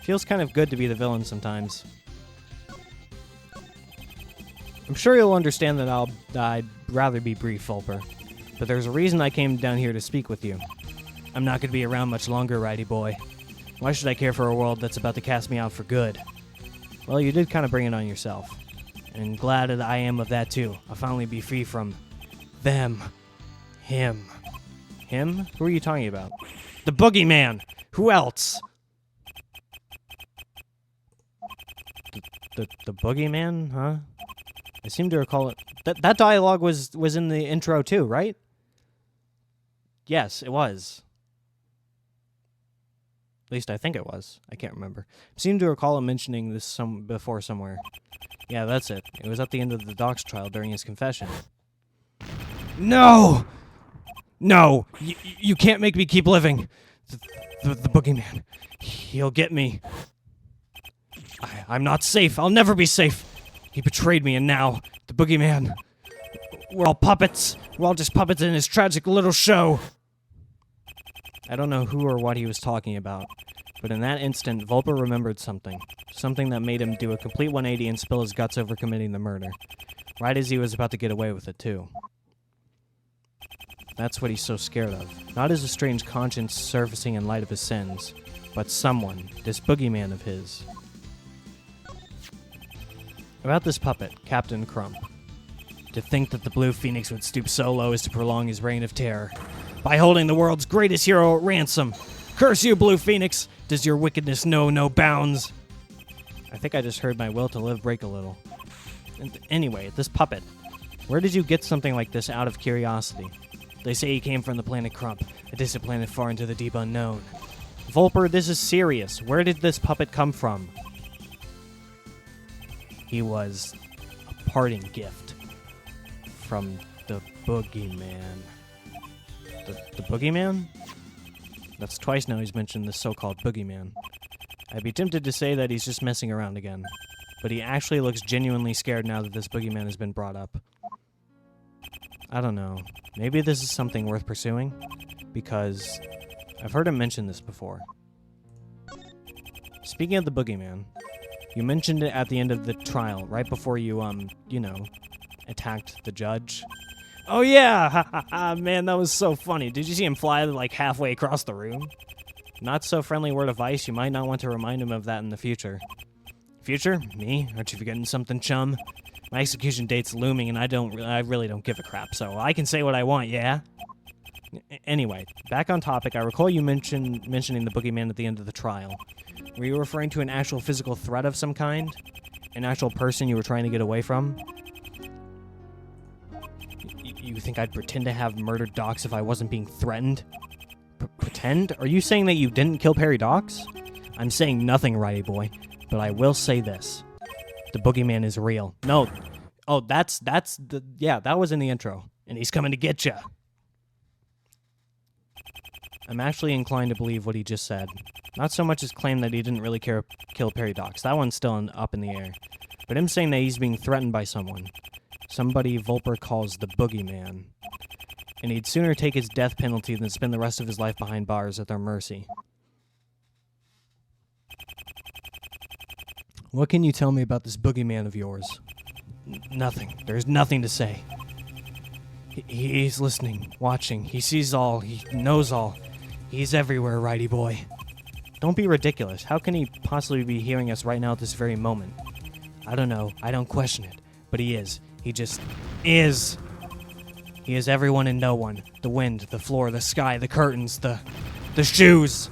Feels kind of good to be the villain sometimes. I'm sure you'll understand that I'd rather be brief, Volper. But there's a reason I came down here to speak with you. I'm not going to be around much longer, Righty Boy. Why should I care for a world that's about to cast me out for good? Well, you did kind of bring it on yourself. And glad that I am of that too. I'll finally be free from them. Him. Him? Who are you talking about? The Boogeyman! Who else? The Boogeyman, huh? I seem to recall it. That dialogue was in the intro too, right? Yes, it was. At least I think it was. I can't remember. I seem to recall him mentioning this before somewhere. Yeah, that's it. It was at the end of the docs trial during his confession. No! No! You can't make me keep living. The boogeyman. He'll get me. I'm not safe. I'll never be safe. He betrayed me, and now, the boogeyman. We're all puppets. We're all just puppets in his tragic little show. I don't know who or what he was talking about, but in that instant, Volper remembered something. Something that made him do a complete 180 and spill his guts over committing the murder. Right as he was about to get away with it, too. That's what he's so scared of. Not his strange conscience surfacing in light of his sins, but someone, this boogeyman of his. About this puppet, Captain Crump. To think that the Blue Phoenix would stoop so low as to prolong his reign of terror. By holding the world's greatest hero at ransom. Curse you, Blue Phoenix! Does your wickedness know no bounds? I think I just heard my will to live break a little. And anyway, this puppet. Where did you get something like this out of curiosity? They say he came from the planet Crump, a distant planet far into the deep unknown. Volper, this is serious. Where did this puppet come from? He was a parting gift from the boogeyman. The boogeyman? That's twice now he's mentioned this so-called boogeyman. I'd be tempted to say that he's just messing around again, but he actually looks genuinely scared now that this boogeyman has been brought up. I don't know. Maybe this is something worth pursuing, because I've heard him mention this before. Speaking of the boogeyman, you mentioned it at the end of the trial, right before you, attacked the judge. Oh yeah! Man, that was so funny. Did you see him fly, like, halfway across the room? Not so friendly word of advice, you might not want to remind him of that in the future. Future? Me? Aren't you forgetting something, chum? My execution date's looming, and I really don't give a crap, so I can say what I want, yeah? Anyway, back on topic, I recall you mentioning the boogeyman at the end of the trial. Were you referring to an actual physical threat of some kind? An actual person you were trying to get away from? You think I'd pretend to have murdered Docs if I wasn't being threatened? Pretend? Are you saying that you didn't kill Perry Docs? I'm saying nothing, Righty Boy, but I will say this. The boogeyman is real. No. Oh, that was in the intro. And he's coming to get ya. I'm actually inclined to believe what he just said. Not so much his claim that he didn't really kill Perry Docs. That one's still up in the air. But him saying that he's being threatened by someone. Somebody Volper calls the boogeyman. And he'd sooner take his death penalty than spend the rest of his life behind bars at their mercy. What can you tell me about this boogeyman of yours? Nothing. There's nothing to say. He's listening, watching. He sees all. He knows all. He's everywhere, Righty Boy. Don't be ridiculous. How can he possibly be hearing us right now at this very moment? I don't know. I don't question it. But he is. He just is. He is everyone and no one. The wind, the floor, the sky, the curtains, the shoes.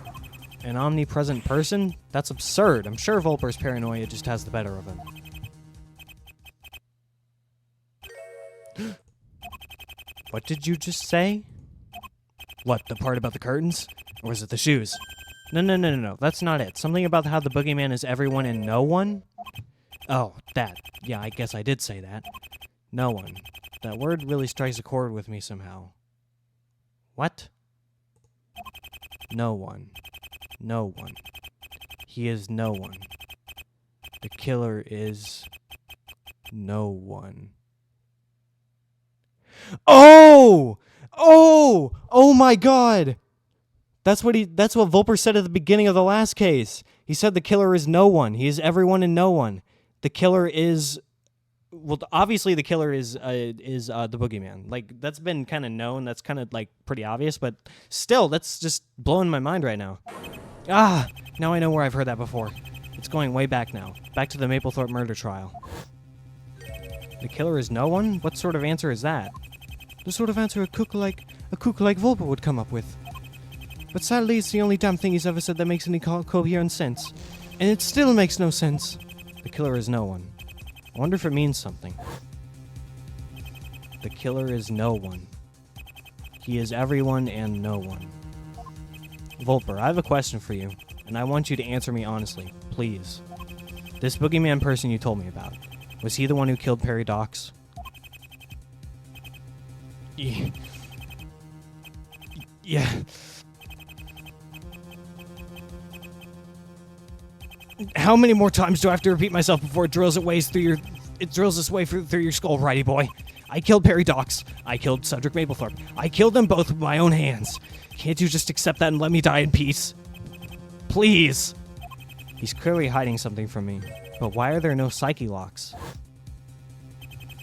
An omnipresent person? That's absurd. I'm sure Volper's paranoia just has the better of him. What did you just say? What, the part about the curtains? Or was it the shoes? No. That's not it. Something about how the boogeyman is everyone and no one? Oh, that. Yeah, I guess I did say that. No one. That word really strikes a chord with me somehow. What? No one. No one. He is no one. The killer is no one. Oh! Oh my god! That's what Volper said at the beginning of the last case. He said the killer is no one. He is everyone and no one. The killer is... Well, obviously the killer is the boogeyman. Like, that's been kind of known. That's kind of, like, pretty obvious. But still, that's just blowing my mind right now. Ah! Now I know where I've heard that before. It's going way back now. Back to the Maplethorpe murder trial. The killer is no one? What sort of answer is that? The sort of answer a kook like Volper would come up with. But sadly, it's the only damn thing he's ever said that makes any coherent sense. And it still makes no sense. The killer is no one. I wonder if it means something. The killer is no one. He is everyone and no one. Volper, I have a question for you. and I want you to answer me honestly, please. This boogeyman person you told me about, was he the one who killed Perry Docks? Yeah. How many more times do I have to repeat myself before it drills its way through your skull, righty boy? I killed Perry Docks. I killed Cedric Maplethorpe. I killed them both with my own hands. Can't you just accept that and let me die in peace? Please. He's clearly hiding something from me. But why are there no psyche locks?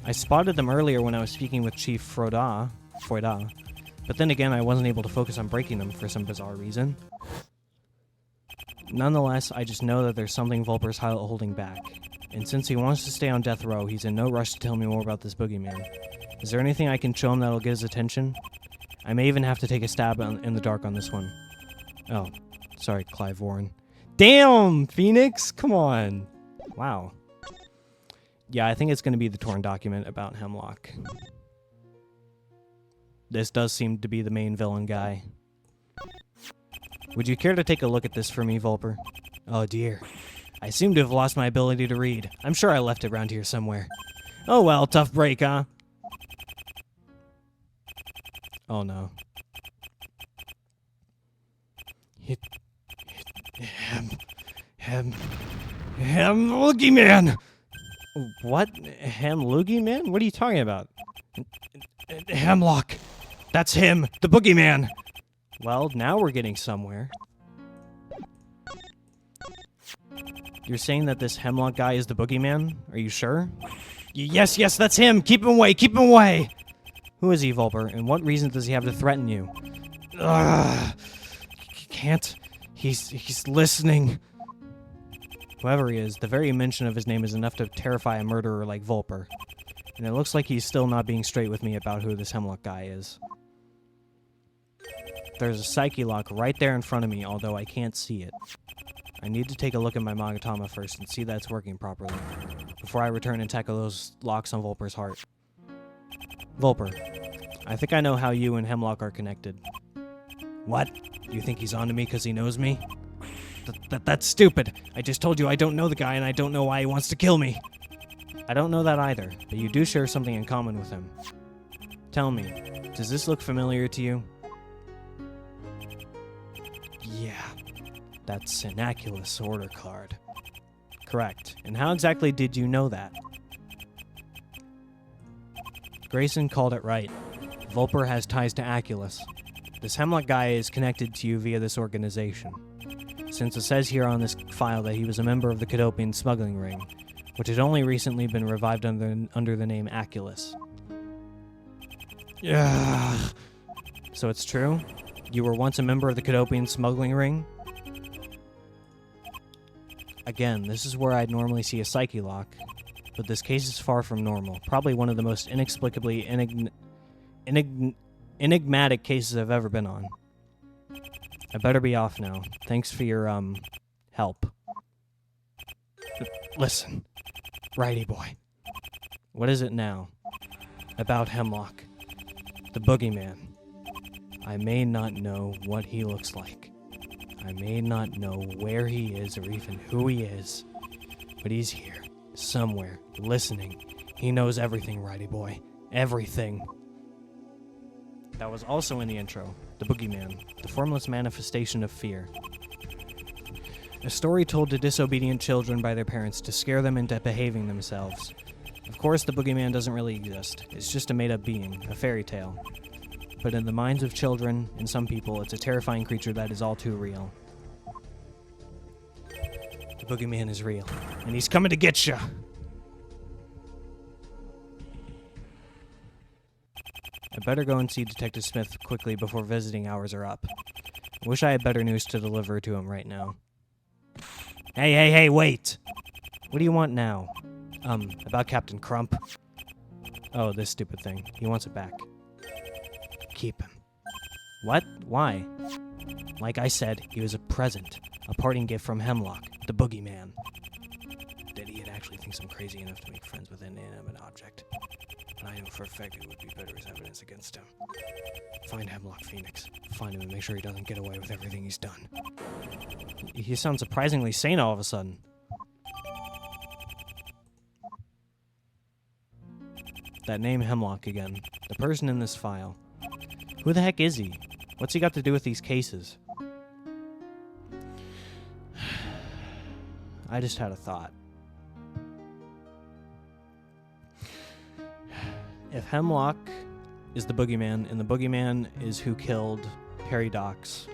I spotted them earlier when I was speaking with Chief Foida. But then again, I wasn't able to focus on breaking them for some bizarre reason. Nonetheless, I just know that there's something Vulper's holding back. And since he wants to stay on death row, he's in no rush to tell me more about this boogeyman. Is there anything I can show him that'll get his attention? I may even have to take a stab in the dark on this one. Oh, sorry, Clive Warren. Damn, Phoenix! Come on. Wow. Yeah, I think it's going to be the torn document about Hemlock. This does seem to be the main villain guy. Would you care to take a look at this for me, Vulper? Oh dear. I seem to have lost my ability to read. I'm sure I left it around here somewhere. Oh well, tough break, huh? Oh no. Loogie Man! What? Loogie Man? What are you talking about? Hemlock! That's him! The boogeyman! Well, now we're getting somewhere. You're saying that this Hemlock guy is the boogeyman? Are you sure? Yes, that's him! Keep him away! Keep him away! Who is he, Vulper, and what reason does he have to threaten you? Ugh! Can't. He's listening. Whoever he is, the very mention of his name is enough to terrify a murderer like Vulper. And it looks like he's still not being straight with me about who this Hemlock guy is. There's a psyche lock right there in front of me, although I can't see it. I need to take a look at my Magatama first and see that it's working properly, before I return and tackle those locks on Vulper's heart. Vulper, I think I know how you and Hemlock are connected. What? You think he's onto me because he knows me? That's stupid. I just told you I don't know the guy and I don't know why he wants to kill me. I don't know that either, but you do share something in common with him. Tell me, does this look familiar to you? Yeah, that's an Aculus order card. Correct. And how exactly did you know that? Grayson called it right. Vulper has ties to Aculus. This Hemlock guy is connected to you via this organization, since it says here on this file that he was a member of the Cadopian smuggling ring, which had only recently been revived under the name Aculus. Yeah. So it's true? You were once a member of the Cadopian smuggling ring? Again, this is where I'd normally see a psyche lock, but this case is far from normal. Probably one of the most inexplicably enigmatic cases I've ever been on. I better be off now. Thanks for your, help. Listen, righty boy. What is it now? About Hemlock. The boogeyman. I may not know what he looks like. I may not know where he is or even who he is. But he's here, somewhere, listening. He knows everything, righty boy. Everything. That was also in the intro. The boogeyman. The formless manifestation of fear. A story told to disobedient children by their parents to scare them into behaving themselves. Of course, the boogeyman doesn't really exist. It's just a made-up being, a fairy tale. But in the minds of children and some people, it's a terrifying creature that is all too real. The boogeyman is real, and he's coming to get you. I better go and see Detective Smith quickly before visiting hours are up. I wish I had better news to deliver to him right now. Hey, wait! What do you want now? About Captain Crump? Oh, this stupid thing. He wants it back. Keep him. What? Why? Like I said, he was a present. A parting gift from Hemlock, the boogeyman. That idiot actually thinks thinks I'm crazy enough to make friends with an inanimate object. And I know for a fact it would be better as evidence against him. Find Hemlock Phoenix. Find him and make sure he doesn't get away with everything he's done. He sounds surprisingly sane all of a sudden. That name Hemlock again. The person in this file. Who the heck is he? What's he got to do with these cases? I just had a thought. If Hemlock is the boogeyman, and the boogeyman is who killed Perry Docks,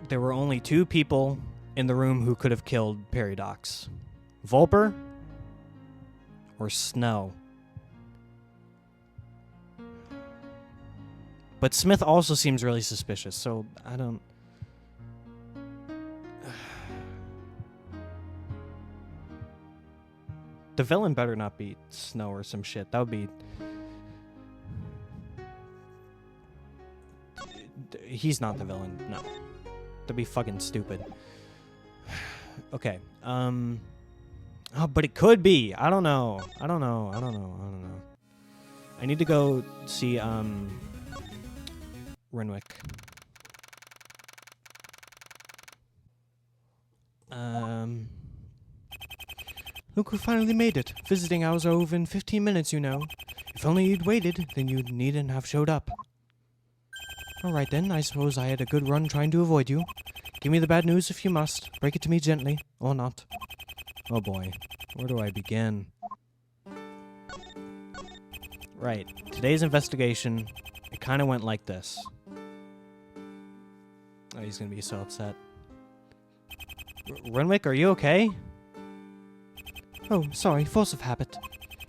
there were only two people in the room who could have killed Perry Docks. Volper or Snow. But Smith also seems really suspicious, so I don't... The villain better not be Snow or some shit. That would be... He's not the villain. No. That'd be fucking stupid. Okay. Oh, but it could be. I don't know. I don't know. I need to go see, Renwick. Look who finally made it. Visiting hours are over in 15 minutes, you know. If only you'd waited, then you needn't have showed up. Alright then, I suppose I had a good run trying to avoid you. Give me the bad news if you must. Break it to me gently, or not. Oh boy, where do I begin? Right, today's investigation, it kind of went like this. Oh, he's gonna be so upset. Renwick, are you okay? Oh, sorry, force of habit.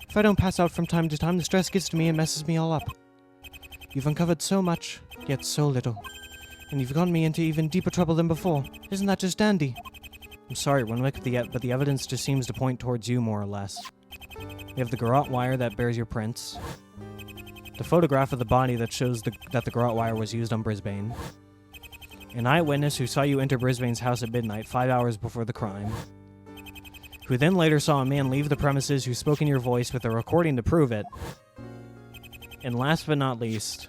If I don't pass out from time to time, the stress gets to me and messes me all up. You've uncovered so much, yet so little. And you've gotten me into even deeper trouble than before. Isn't that just dandy? I'm sorry, Renwick, but the evidence just seems to point towards you, more or less. You have the garrote wire that bears your prints. The photograph of the body that shows that the garrote wire was used on Brisbane. An eyewitness who saw you enter Brisbane's house at midnight, 5 hours before the crime. Who then later saw a man leave the premises who spoke in your voice with a recording to prove it. And last but not least,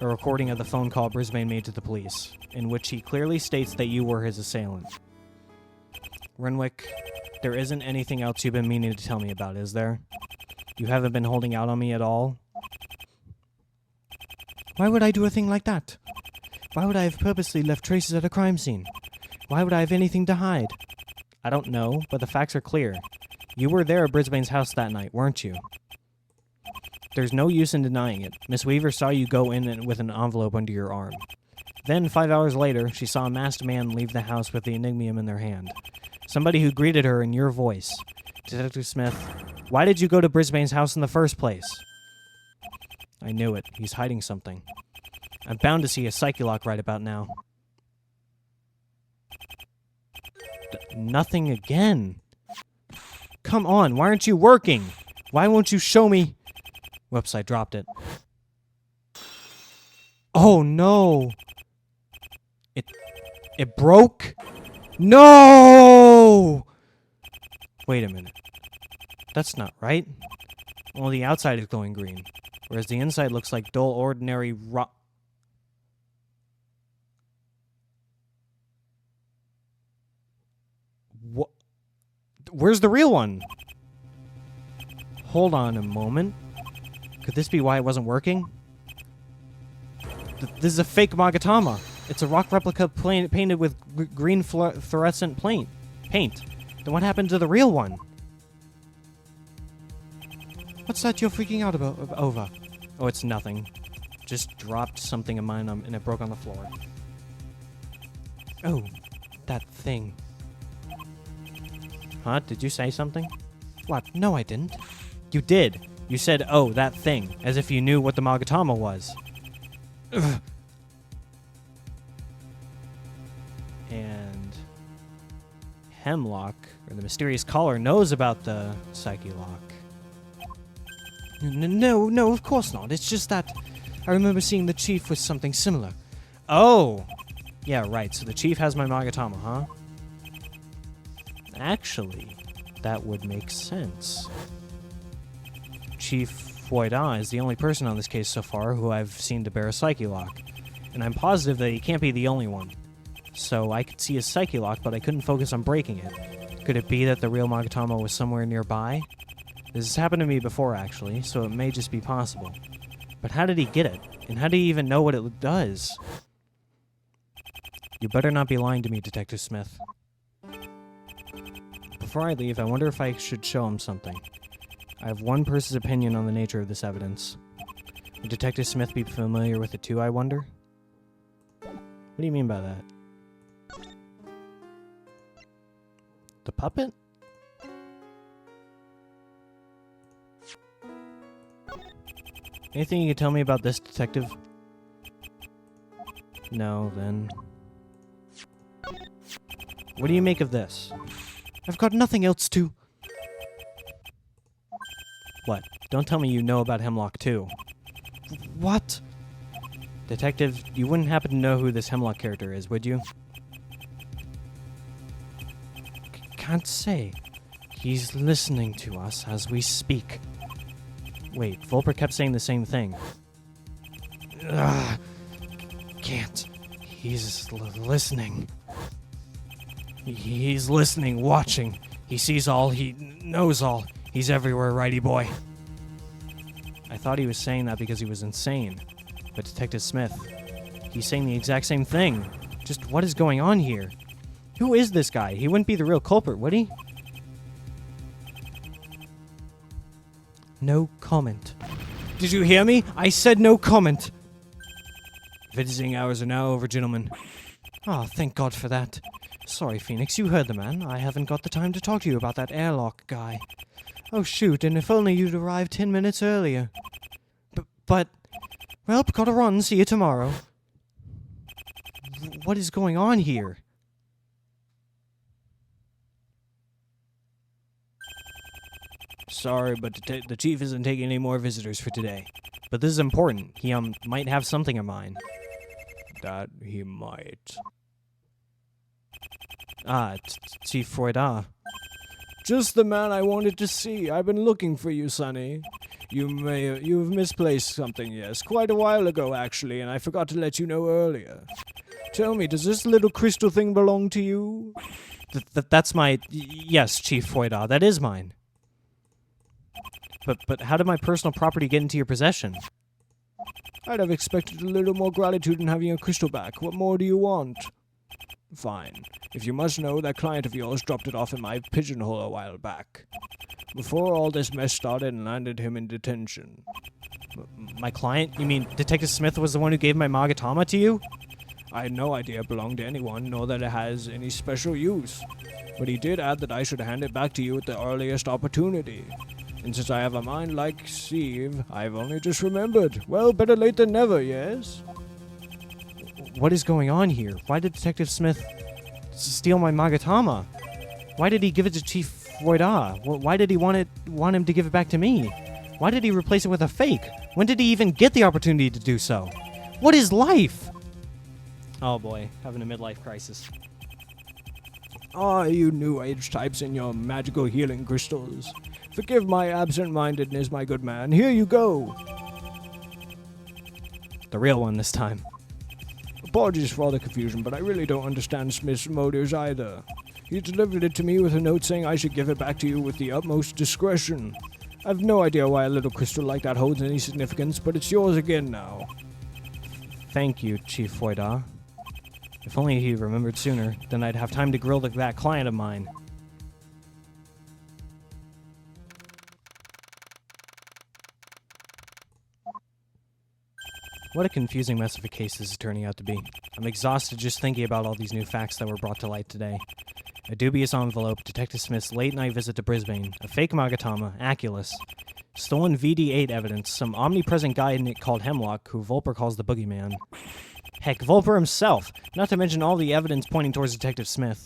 a recording of the phone call Brisbane made to the police, in which he clearly states that you were his assailant. Renwick, there isn't anything else you've been meaning to tell me about, is there? You haven't been holding out on me at all? Why would I do a thing like that? Why would I have purposely left traces at a crime scene? Why would I have anything to hide? I don't know, but the facts are clear. You were there at Brisbane's house that night, weren't you? There's no use in denying it. Miss Weaver saw you go in with an envelope under your arm. Then, 5 hours later, she saw a masked man leave the house with the enigmium in their hand. Somebody who greeted her in your voice. Detective Smith, why did you go to Brisbane's house in the first place? I knew it. He's hiding something. I'm bound to see a Psyche-Lock right about now. Nothing again. Come on, why aren't you working? Why won't you show me? Whoops, I dropped it. Oh no! It broke? No! Wait a minute. That's not right. Well, the outside is glowing green, whereas the inside looks like dull, ordinary rock. What? Where's the real one? Hold on a moment. Could this be why it wasn't working? This is a fake Magatama. It's a rock replica painted with green fluorescent paint. Then what happened to the real one? What's that you're freaking out over? Oh, it's nothing. Just dropped something of mine and it broke on the floor. Oh, that thing. Huh? Did you say something? What? No, I didn't. You did. You said, oh, that thing, as if you knew what the Magatama was. Ugh. And Hemlock, or the mysterious caller, knows about the Psyche-Lock. No, of course not. It's just that I remember seeing the Chief with something similar. Oh! Yeah, right. So the Chief has my Magatama, huh? Actually, that would make sense. Chief Foida is the only person on this case so far who I've seen to bear a psyche lock, and I'm positive that he can't be the only one. So I could see his psyche lock, but I couldn't focus on breaking it. Could it be that the real Magatama was somewhere nearby? This has happened to me before, actually, so it may just be possible. But how did he get it? And how did he even know what it does? You better not be lying to me, Detective Smith. Before I leave, I wonder if I should show him something. I have one person's opinion on the nature of this evidence. Would Detective Smith be familiar with it too, I wonder? What do you mean by that? The puppet? Anything you can tell me about this, Detective? No, then. What do you make of this? I've got nothing else to... What? Don't tell me you know about Hemlock too. What? Detective, you wouldn't happen to know who this Hemlock character is, would you? Can't say. He's listening to us as we speak. Wait, Volper kept saying the same thing. Ugh, can't. He's listening. He's listening, watching. He sees all, he knows all. He's everywhere, righty boy. I thought he was saying that because he was insane. But Detective Smith, he's saying the exact same thing. Just what is going on here? Who is this guy? He wouldn't be the real culprit, would he? No comment. Did you hear me? I said no comment. Visiting hours are now over, gentlemen. Oh, thank God for that. Sorry, Phoenix, you heard the man. I haven't got the time to talk to you about that airlock guy. Oh, shoot, and if only you'd arrived 10 minutes earlier. But... Well, gotta run. See you tomorrow. What is going on here? Sorry, but the chief isn't taking any more visitors for today. But this is important. He, might have something in mind. That he might. Ah, Chief Foida. Just the man I wanted to see. I've been looking for you, Sonny. You've misplaced something, yes. Quite a while ago, actually, and I forgot to let you know earlier. Tell me, does this little crystal thing belong to you? That's my... Yes, Chief Foida, that is mine. But how did my personal property get into your possession? I'd have expected a little more gratitude in having your crystal back. What more do you want? Fine. If you must know, that client of yours dropped it off in my pigeonhole a while back. Before all this mess started and landed him in detention. My client? You mean Detective Smith was the one who gave my Magatama to you? I had no idea it belonged to anyone, nor that it has any special use. But he did add that I should hand it back to you at the earliest opportunity. And since I have a mind like Steve, I've only just remembered. Well, better late than never, yes? What is going on here? Why did Detective Smith steal my Magatama? Why did he give it to Chief Foida? Why did he want him to give it back to me? Why did he replace it with a fake? When did he even get the opportunity to do so? What is life? Oh boy, having a midlife crisis. Ah, you new age types and your magical healing crystals. Forgive my absent-mindedness, my good man. Here you go. The real one this time. Apologies for all the confusion, but I really don't understand Smith's motives either. He delivered it to me with a note saying I should give it back to you with the utmost discretion. I've no idea why a little crystal like that holds any significance, but it's yours again now. Thank you, Chief Foida. If only he remembered sooner, then I'd have time to grill that client of mine. What a confusing mess of a case this is turning out to be. I'm exhausted just thinking about all these new facts that were brought to light today. A dubious envelope, Detective Smith's late-night visit to Brisbane, a fake Magatama, Aculus, stolen VD8 evidence, some omnipresent guy in it called Hemlock, who Volper calls the Boogeyman. Heck, Volper himself, not to mention all the evidence pointing towards Detective Smith,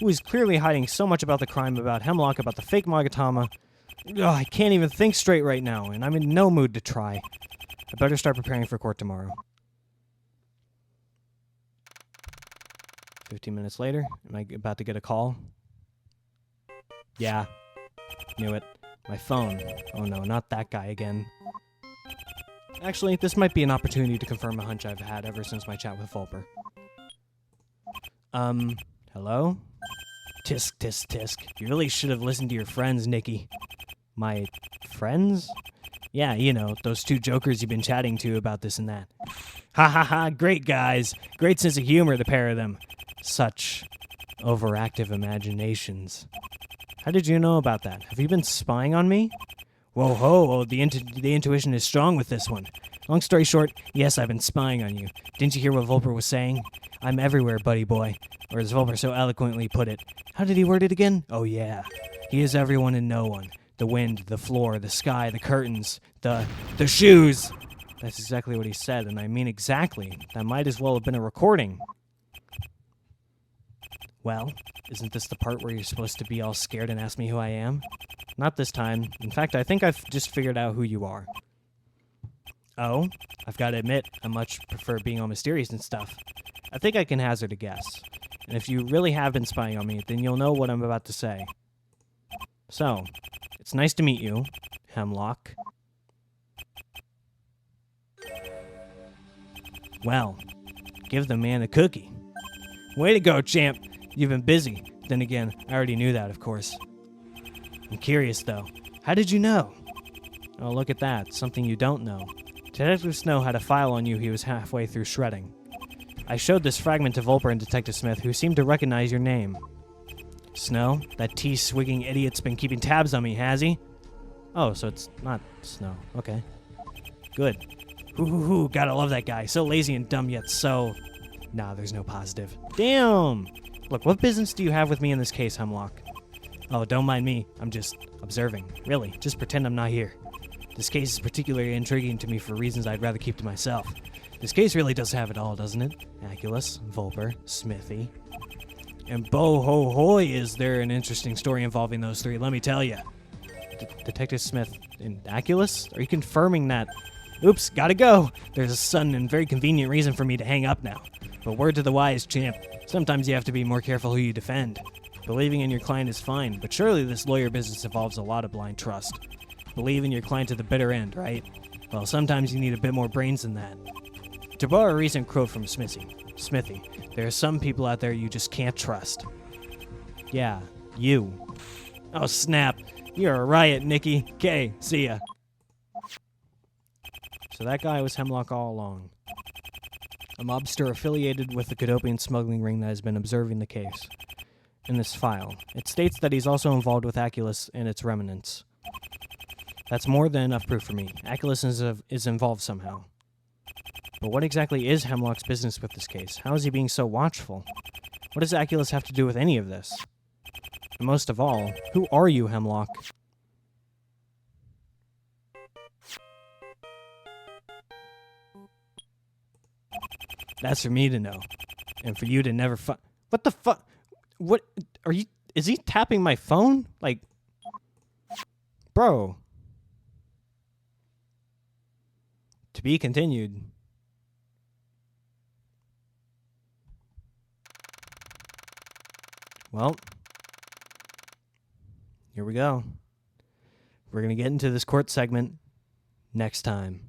who is clearly hiding so much about the crime, about Hemlock, about the fake Magatama. Ugh, I can't even think straight right now, and I'm in no mood to try. I better start preparing for court tomorrow. 15 minutes later, am I about to get a call? Yeah, knew it. My phone. Oh no, not that guy again. Actually, this might be an opportunity to confirm a hunch I've had ever since my chat with Volper. Hello? Tisk, tisk, tisk. You really should have listened to your friends, Nikki. My friends? Yeah, you know, those two jokers you've been chatting to about this and that. Ha ha ha, great guys. Great sense of humor, the pair of them. Such overactive imaginations. How did you know about that? Have you been spying on me? Whoa ho, oh, the intuition is strong with this one. Long story short, yes, I've been spying on you. Didn't you hear what Volper was saying? I'm everywhere, buddy boy. Or as Volper so eloquently put it. How did he word it again? Oh yeah. He is everyone and no one. The wind, the floor, the sky, the curtains, the shoes. That's exactly what he said, and I mean exactly. That might as well have been a recording. Well, isn't this the part where you're supposed to be all scared and ask me who I am? Not this time. In fact, I think I've just figured out who you are. Oh? I've got to admit, I much prefer being all mysterious and stuff. I think I can hazard a guess. And if you really have been spying on me, then you'll know what I'm about to say. So, it's nice to meet you, Hemlock. Well, give the man a cookie. Way to go, champ. You've been busy. Then again, I already knew that, of course. I'm curious, though. How did you know? Oh, look at that. Something you don't know. Detective Snow had a file on you he was halfway through shredding. I showed this fragment to Volper and Detective Smith, who seemed to recognize your name. Snow? That tea-swigging idiot's been keeping tabs on me, has he? Oh, so it's not Snow. Okay. Good. Hoo-hoo-hoo, gotta love that guy. So lazy and dumb yet so... Nah, there's no positive. Damn! Look, what business do you have with me in this case, Hemlock? Oh, don't mind me. I'm just observing. Really, just pretend I'm not here. This case is particularly intriguing to me for reasons I'd rather keep to myself. This case really does have it all, doesn't it? Aculus, Volper, Smithy. And bo-ho-hoy is there an interesting story involving those three, let me tell you. Detective Smith and Aculus? Are you confirming that? Oops, gotta go. There's a sudden and very convenient reason for me to hang up now. But word to the wise, champ. Sometimes you have to be more careful who you defend. Believing in your client is fine, but surely this lawyer business involves a lot of blind trust. Believe in your client to the bitter end, right? Well, sometimes you need a bit more brains than that. To borrow a recent quote from Smithy, there are some people out there you just can't trust. Yeah, you. Oh, snap. You're a riot, Nikki. Okay, see ya. So that guy was Hemlock all along. A mobster affiliated with the Cadopian smuggling ring that has been observing the case. In this file, it states that he's also involved with Aculus and its remnants. That's more than enough proof for me. Aculus is involved somehow. But what exactly is Hemlock's business with this case? How is he being so watchful? What does Aculus have to do with any of this? And most of all, who are you, Hemlock? That's for me to know. And for you to never What the fuck? What? Are you... Is he tapping my phone? Like... Bro. To be continued. Well. Here we go. We're going to get into this court segment next time.